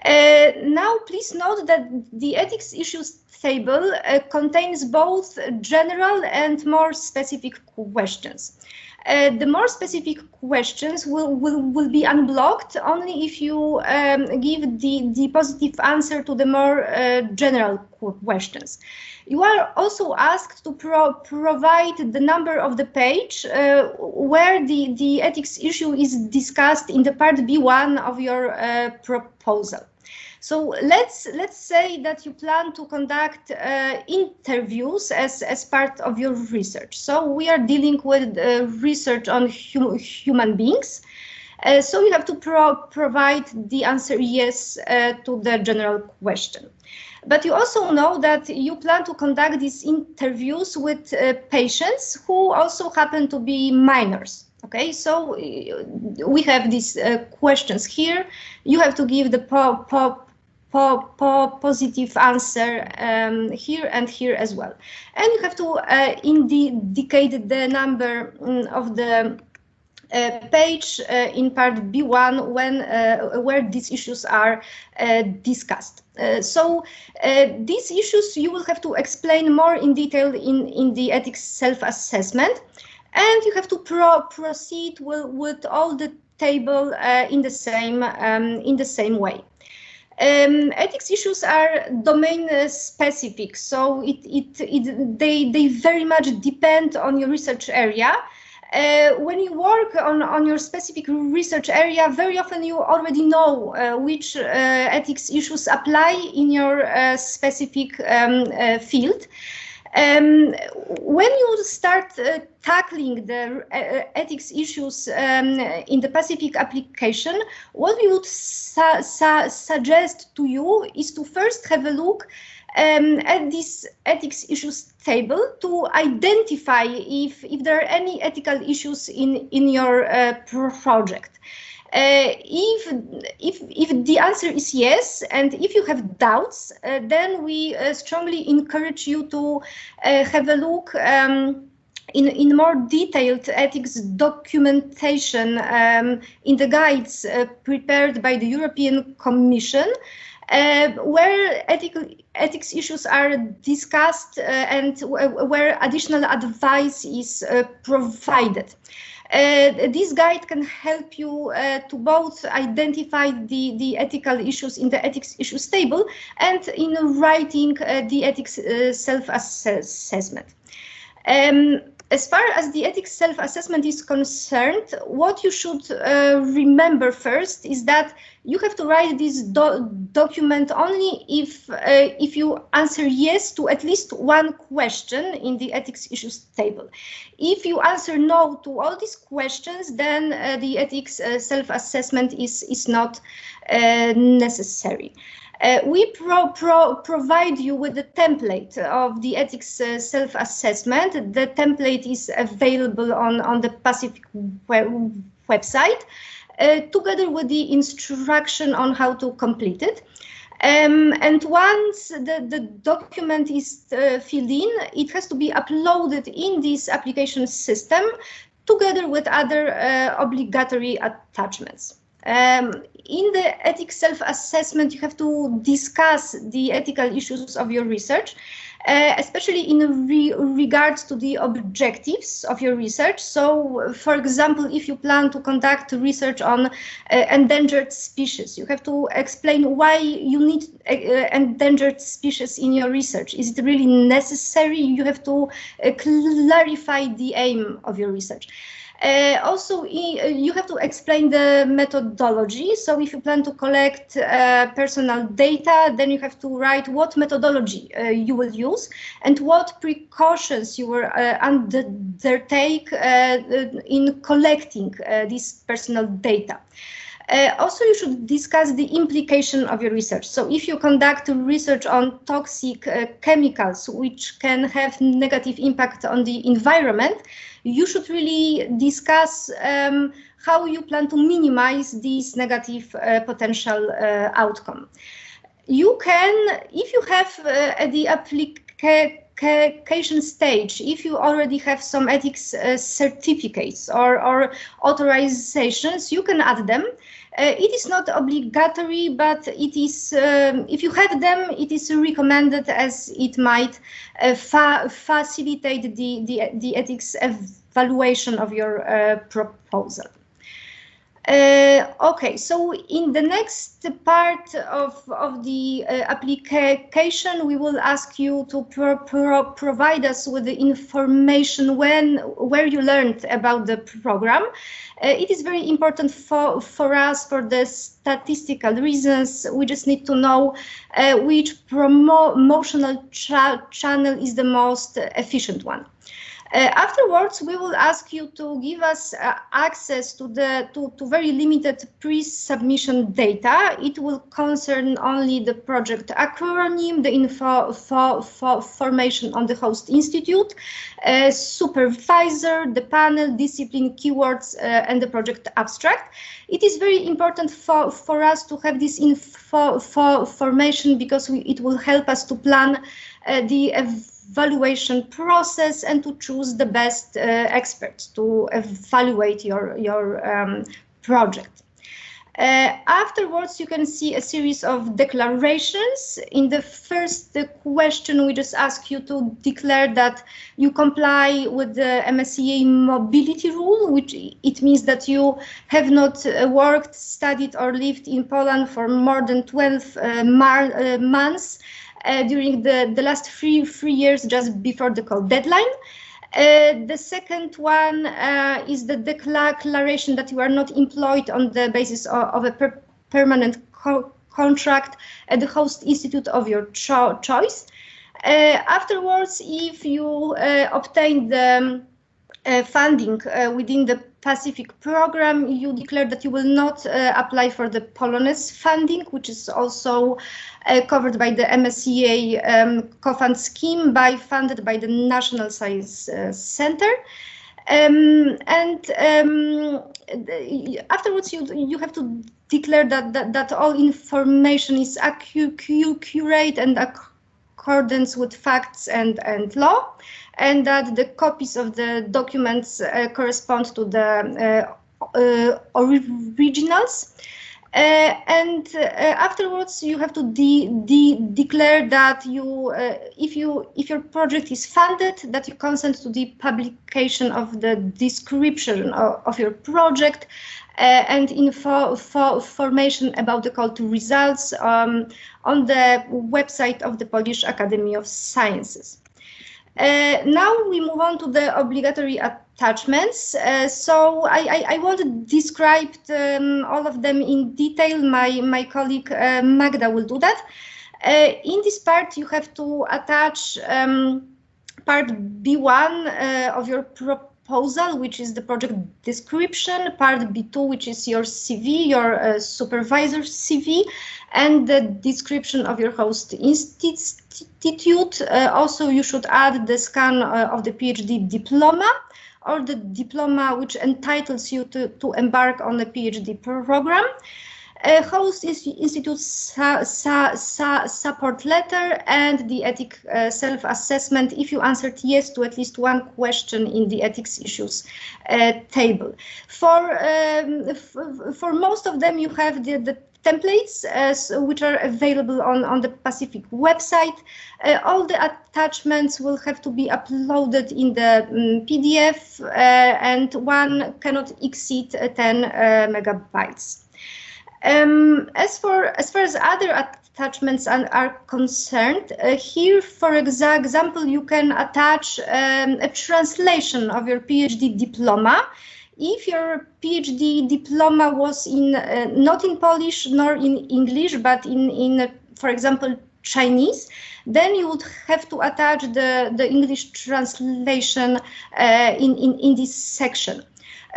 Now, please note that the ethics issues table contains both general and more specific questions. The more specific questions will be unblocked only if you give the positive answer to the more general questions. You are also asked to provide the number of the page where the ethics issue is discussed in the part B1 of your proposal. So let's say that you plan to conduct interviews as part of your research. So we are dealing with research on human beings. So you have to provide the answer yes to the general question. But you also know that you plan to conduct these interviews with patients who also happen to be minors. Okay, so we have these questions here. You have to give the positive answer here and here as well. And you have to indicate the number of the page in part B1 where these issues are discussed. So these issues you will have to explain more in detail in the ethics self-assessment, and you have to proceed with all the table in the same way. Ethics issues are domain specific, so they very much depend on your research area. When you work on your specific research area, very often you already know which ethics issues apply in your specific field. When you start tackling the ethics issues in the PASIFIC application, what we would suggest to you is to first have a look at this ethics issues table to identify if there are any ethical issues in your project. If the answer is yes, and if you have doubts, then we strongly encourage you to have a look in more detailed ethics documentation in the guides prepared by the European Commission, where ethics issues are discussed and where additional advice is provided. This guide can help you to both identify the ethical issues in the ethics issues table and in writing the ethics self-assessment. As far as the ethics self-assessment is concerned, what you should remember first is that you have to write this document only if you answer yes to at least one question in the ethics issues table. If you answer no to all these questions, then the ethics self-assessment is not necessary. We provide you with the template of the ethics self-assessment. The template is available on the PASIFIC website, together with the instruction on how to complete it. And once the document is filled in, it has to be uploaded in this application system, together with other obligatory attachments. In the ethics self-assessment, you have to discuss the ethical issues of your research, especially in regards to the objectives of your research. So, for example, if you plan to conduct research on endangered species, you have to explain why you need endangered species in your research. Is it really necessary? You have to clarify the aim of your research. Also, you have to explain the methodology. So if you plan to collect personal data, then you have to write what methodology you will use and what precautions you will undertake in collecting this personal data. Also, you should discuss the implication of your research. So if you conduct research on toxic chemicals which can have negative impact on the environment, you should really discuss how you plan to minimize this negative potential outcome. You can, if you have at the application stage, if you already have some ethics certificates or authorizations, you can add them. It is not obligatory, but it is, if you have them, it is recommended, as it might facilitate the ethics evaluation of your proposal. Okay, so in the next part of the application, we will ask you to provide us with the information where you learned about the program. It is very important for us for the statistical reasons. We just need to know which promotional channel is the most efficient one. Afterwards, we will ask you to give us access to very limited pre-submission data. It will concern only the project acronym, the information on the host institute, supervisor, the panel, discipline, keywords, and the project abstract. It is very important for us to have this information because it will help us to plan the evaluation process and to choose the best experts to evaluate your project. Afterwards, you can see a series of declarations. In the first question, we just ask you to declare that you comply with the MSCA mobility rule, which it means that you have not worked, studied, or lived in Poland for more than 12 months during the last three years just before the call deadline. The second one is the declaration that you are not employed on the basis of a permanent contract at the host institute of your choice. Afterwards, if you obtain the funding within the PASIFIC program, you declare that you will not apply for the Polonez funding, which is also covered by the MSCA co-fund scheme funded by the National Science Center. Afterwards, you have to declare that all information is accurate and accordance with facts and law, and that the copies of the documents correspond to the originals. Afterwards, you have to declare that if your project is funded, that you consent to the publication of the description of your project and information about the call to results on the website of the Polish Academy of Sciences. Now we move on to the obligatory attachments. So I won't describe all of them in detail. My colleague Magda will do that. In this part, you have to attach part B1 of your proposal, which is the project description, part B2, which is your CV, your supervisor's CV, and the description of your host institute. Also, you should add the scan of the PhD diploma or the diploma which entitles you to embark on a PhD program. Host institute support letter and the ethic self-assessment if you answered yes to at least one question in the ethics issues table. For most of them, you have the templates which are available on the PASIFIC website. All the attachments will have to be uploaded in the PDF and one cannot exceed 10 megabytes. As far as other attachments are concerned, here, for example, you can attach a translation of your PhD diploma. If your PhD diploma was not in Polish nor in English, but in for example, Chinese, then you would have to attach the English translation in this section.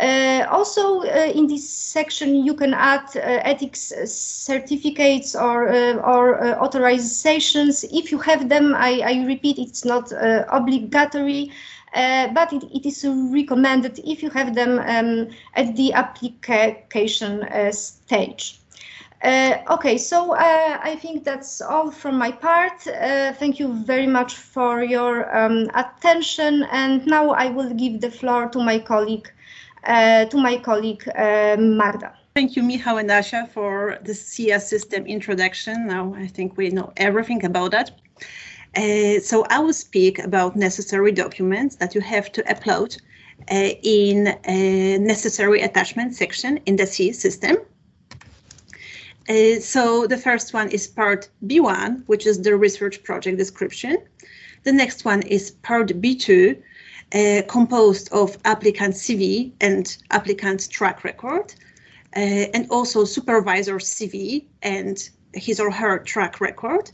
Also, in this section, you can add ethics certificates or authorizations. If you have them, I repeat, it's not obligatory, but it is recommended if you have them at the application stage. Okay, so I think that's all from my part. Thank you very much for your attention, and now I will give the floor to my colleague, Magda. Thank you, Michał and Asia, for the CS system introduction. Now I think we know everything about that. So I will speak about necessary documents that you have to upload in a necessary attachment section in the C system. So the first one is part B1, which is the research project description. The next one is part B2, composed of applicant CV and applicant track record, and also supervisor's CV and his or her track record.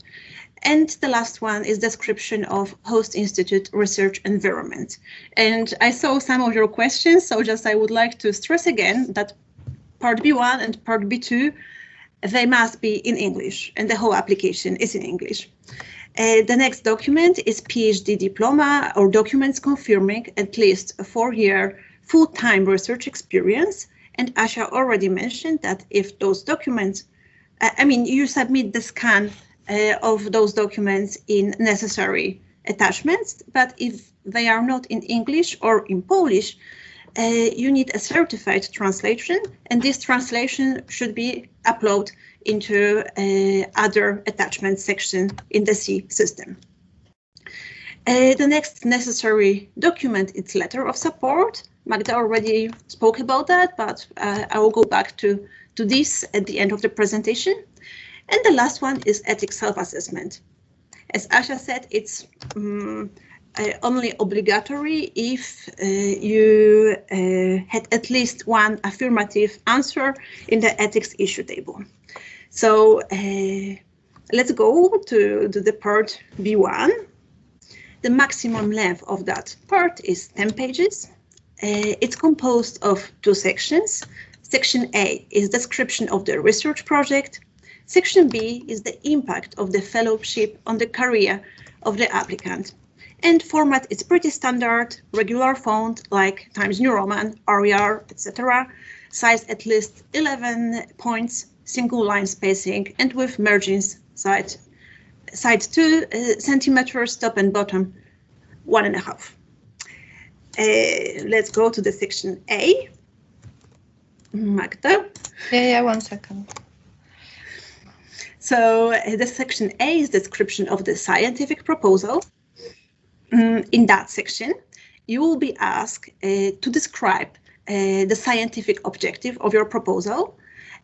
And the last one is description of host institute research environment. And I saw some of your questions, so just I would like to stress again that part B1 and part B2, they must be in English, and the whole application is in English. The next document is PhD diploma or documents confirming at least a 4-year full-time research experience. And Asia already mentioned that if those documents, you submit the scan of those documents in necessary attachments, but if they are not in English or in Polish, you need a certified translation, and this translation should be uploaded into other attachment section in the C system. The next necessary document is letter of support. Magda already spoke about that, but I will go back to this at the end of the presentation. And the last one is ethics self-assessment. As Asia said, it's only obligatory if you had at least one affirmative answer in the ethics issue table. So let's go to the part B1. The maximum length of that part is 10 pages. It's composed of 2 sections. Section A is description of the research project. Section B is the impact of the fellowship on the career of the applicant. And format is pretty standard, regular font like Times New Roman, Arial, etc. Size at least 11 points, single line spacing, and with margins side 2 centimeters, top and bottom 1.5. Let's go to the section A. Magda? Yeah, 1 second. So the section A is description of the scientific proposal. In that section, you will be asked to describe the scientific objective of your proposal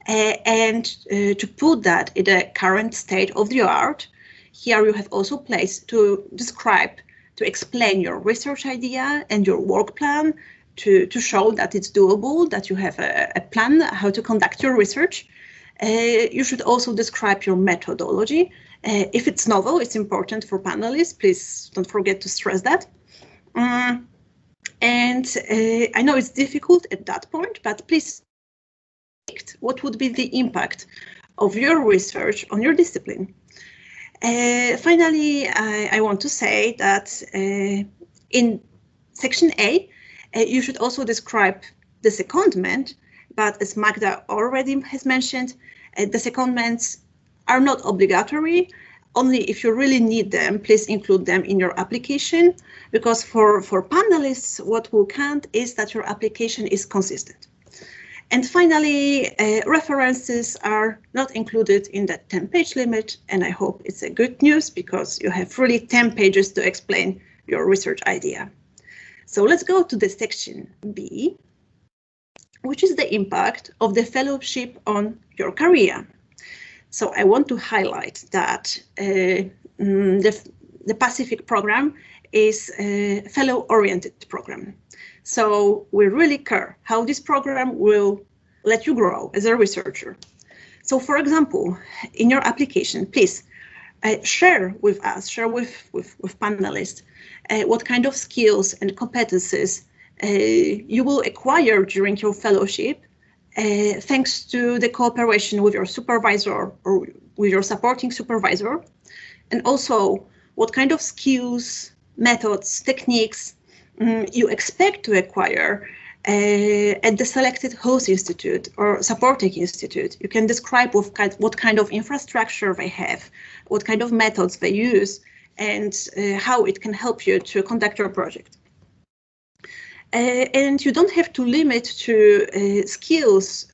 and to put that in the current state of the art. Here you have also place to describe, to explain your research idea and your work plan, to show that it's doable, that you have a plan how to conduct your research. You should also describe your methodology. If it's novel, it's important for panelists. Please don't forget to stress that. And I know it's difficult at that point, but please predict what would be the impact of your research on your discipline. Finally, I want to say that in section A, you should also describe the secondment, but as Magda already has mentioned, the secondments are not obligatory. Only if you really need them, please include them in your application, because for panelists, what will count is that your application is consistent. And finally, references are not included in the 10-page limit, and I hope it's a good news because you have really 10 pages to explain your research idea. So let's go to the section B, which is the impact of the fellowship on your career. So I want to highlight that the PASIFIC program is a fellow-oriented program. So we really care how this program will let you grow as a researcher. So for example, in your application, please share with us, share with panelists, what kind of skills and competences you will acquire during your fellowship, thanks to the cooperation with your supervisor or with your supporting supervisor, and also what kind of skills, methods, techniques you expect to acquire at the selected host institute or supporting institute. You can describe what kind of infrastructure they have, what kind of methods they use, and how it can help you to conduct your project. And you don't have to limit to skills,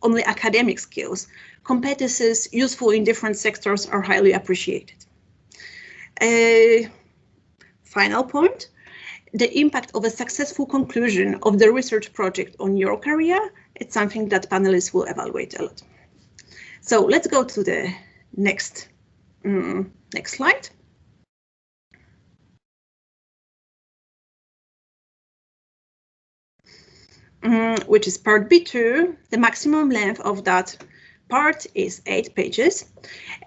only academic skills. Competences useful in different sectors are highly appreciated. Final point, the impact of a successful conclusion of the research project on your career, it's something that panelists will evaluate a lot. So let's go to the next slide. Which is part B2. The maximum length of that part is 8 pages,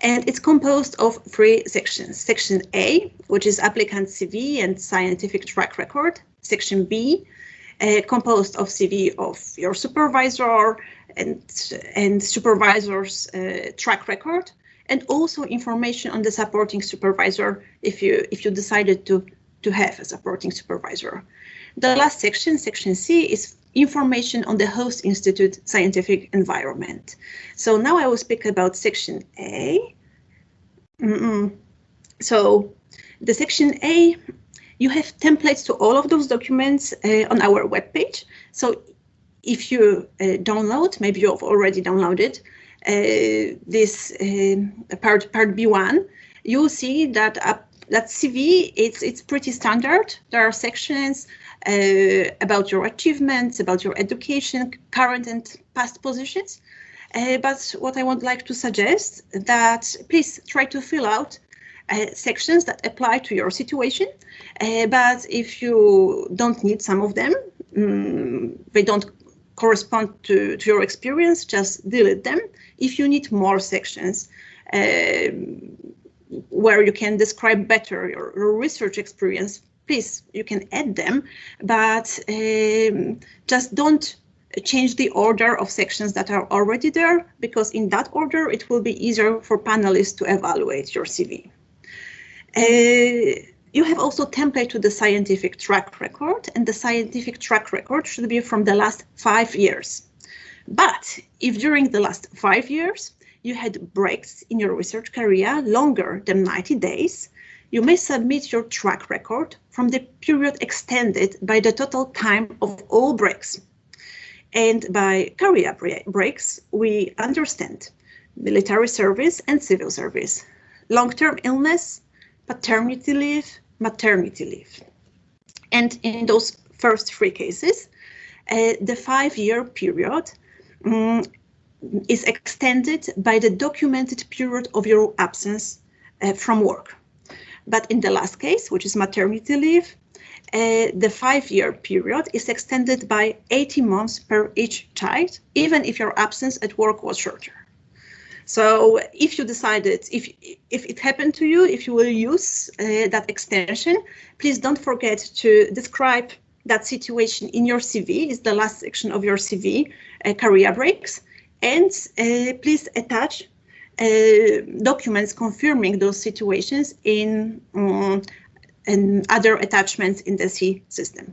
and it's composed of 3 sections. Section A, which is applicant CV and scientific track record. Section B, composed of CV of your supervisor and supervisor's track record, and also information on the supporting supervisor if you decided to have a supporting supervisor. The last section, section C, is information on the host institute scientific environment. So now I will speak about section A. So the section A, you have templates to all of those documents on our webpage. So if you download, maybe you've already downloaded this part B1, you'll see that that CV, it's pretty standard. There are sections about your achievements, about your education, current and past positions. But what I would like to suggest that please try to fill out sections that apply to your situation. But if you don't need some of them, they don't correspond to your experience, just delete them. If you need more sections, where you can describe better your research experience, please, you can add them, but just don't change the order of sections that are already there, because in that order it will be easier for panelists to evaluate your CV. You have also template to the scientific track record, and the scientific track record should be from the last 5 years. But if during the last 5 years you had breaks in your research career longer than 90 days, you may submit your track record from the period extended by the total time of all breaks. And by career breaks, we understand military service and civil service, long-term illness, paternity leave, maternity leave. And in those first 3 cases, the 5-year period is extended by the documented period of your absence from work. But in the last case, which is maternity leave, the 5-year period is extended by 18 months per each child, even if your absence at work was shorter. So if you decided, if it happened to you, if you will use that extension, please don't forget to describe that situation in your CV. Is the last section of your CV, career breaks, and please attach documents confirming those situations in and other attachments in the C system.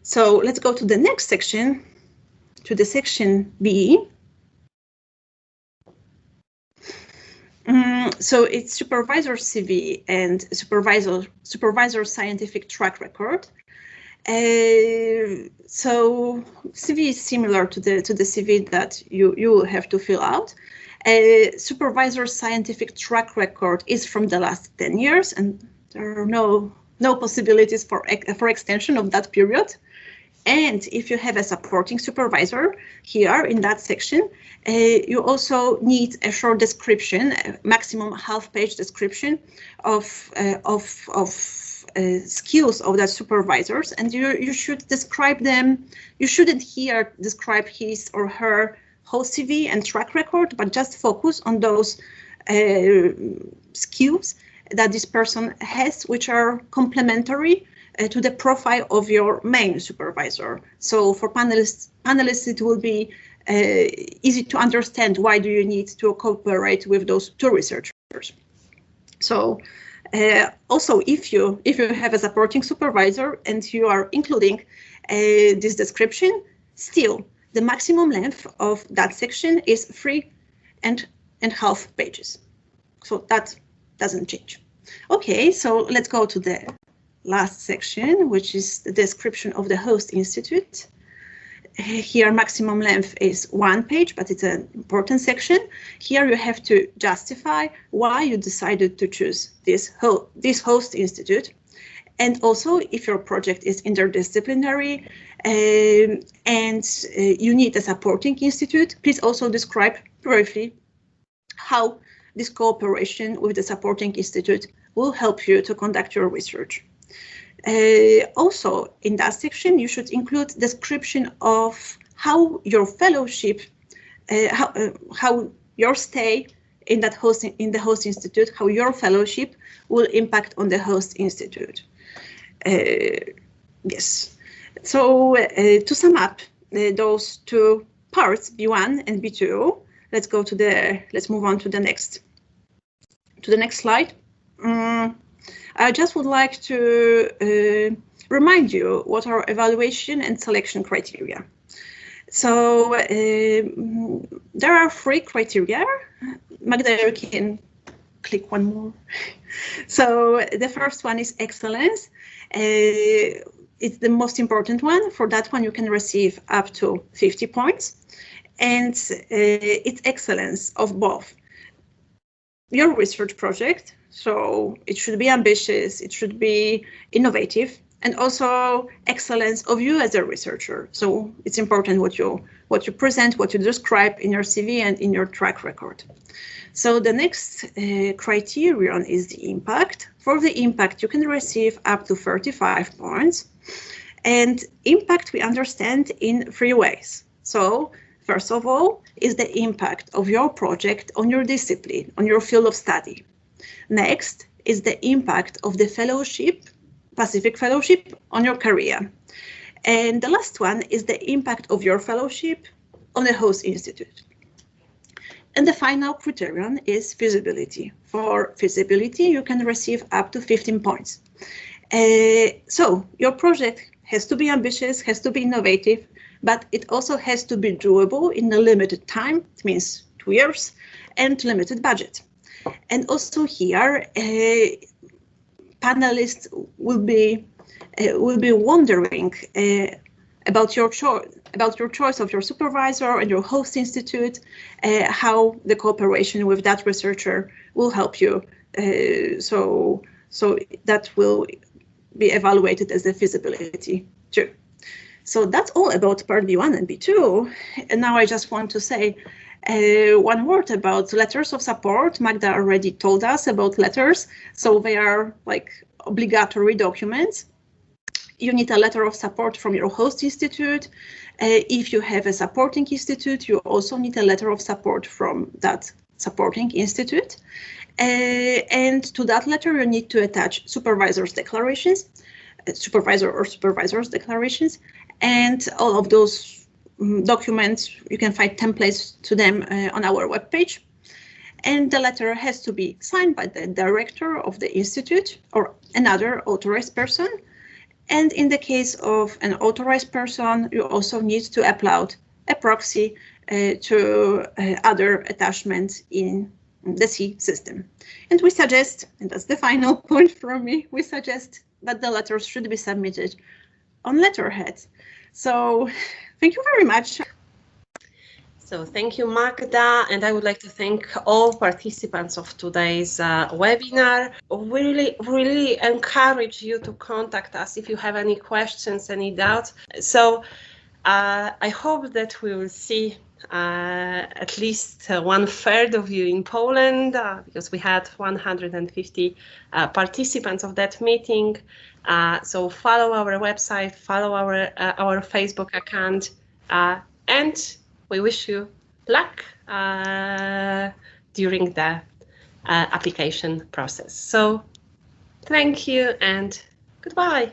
So let's go to the next section, to the section B. So it's supervisor CV and supervisor scientific track record. So CV is similar to the CV that you have to fill out. Supervisor scientific track record is from the last 10 years, and there are no possibilities for extension of that period. And if you have a supporting supervisor here in that section, you also need a short description, a maximum half-page description of skills of that supervisors, and you should describe them. You shouldn't here describe his or her whole CV and track record, but just focus on those skills that this person has, which are complementary to the profile of your main supervisor. So for panelists it will be easy to understand why do you need to cooperate with those 2 researchers. So also, if you have a supporting supervisor and you are including this description, still the maximum length of that section is 3.5 pages. So that doesn't change. Okay, so let's go to the last section, which is the description of the host institute. Here maximum length is 1 page, but it's an important section. Here you have to justify why you decided to choose this host institute. And also, if your project is interdisciplinary and you need a supporting institute, please also describe briefly how this cooperation with the supporting institute will help you to conduct your research. Also, in that section, you should include description of how your fellowship, how your stay in the host institute, how your fellowship will impact on the host institute. Yes. So to sum up those 2 parts, B1 and B2, let's move on to the next slide. I just would like to remind you what are evaluation and selection criteria. So there are 3 criteria. Magda, you can click one more. So the first one is excellence. It's the most important one. For that one, you can receive up to 50 points. And it's excellence of both your research project, so it should be ambitious, it should be innovative, and also excellence of you as a researcher. So it's important what you present, what you describe in your CV and in your track record. So the next criterion is the impact. For the impact, you can receive up to 35 points. And impact we understand in 3 ways. So first of all is the impact of your project on your discipline, on your field of study. Next is the impact of the fellowship, PASIFIC fellowship, on your career. And the last one is the impact of your fellowship on the host institute. And the final criterion is feasibility. For feasibility, you can receive up to 15 points. So your project has to be ambitious, has to be innovative, but it also has to be doable in a limited time. It means 2 years and limited budget. And also here, panelists will be wondering about your choice of your supervisor and your host institute, how the cooperation with that researcher will help you. So that will be evaluated as a feasibility too. So that's all about part B1 and B2. And now I just want to say one word about letters of support. Magda already told us about letters. So they are like obligatory documents. You need a letter of support from your host institute. If you have a supporting institute, you also need a letter of support from that supporting institute. And to that letter, you need to attach supervisor's declarations, supervisor or supervisor's declarations, and all of those documents, you can find templates to them on our webpage. And the letter has to be signed by the director of the institute or another authorized person. And in the case of an authorized person, you also need to upload a proxy to other attachments in the C system. And we suggest, and that's the final point from me, we suggest that the letters should be submitted on letterhead. So thank you very much. So thank you, Magda, and I would like to thank all participants of today's webinar. We really encourage you to contact us if you have any questions, any doubts. So I hope that we will see at least 1/3 of you in Poland, because we had 150 participants of that meeting. So follow our website, follow our Facebook account, and we wish you luck during the application process. So thank you and goodbye.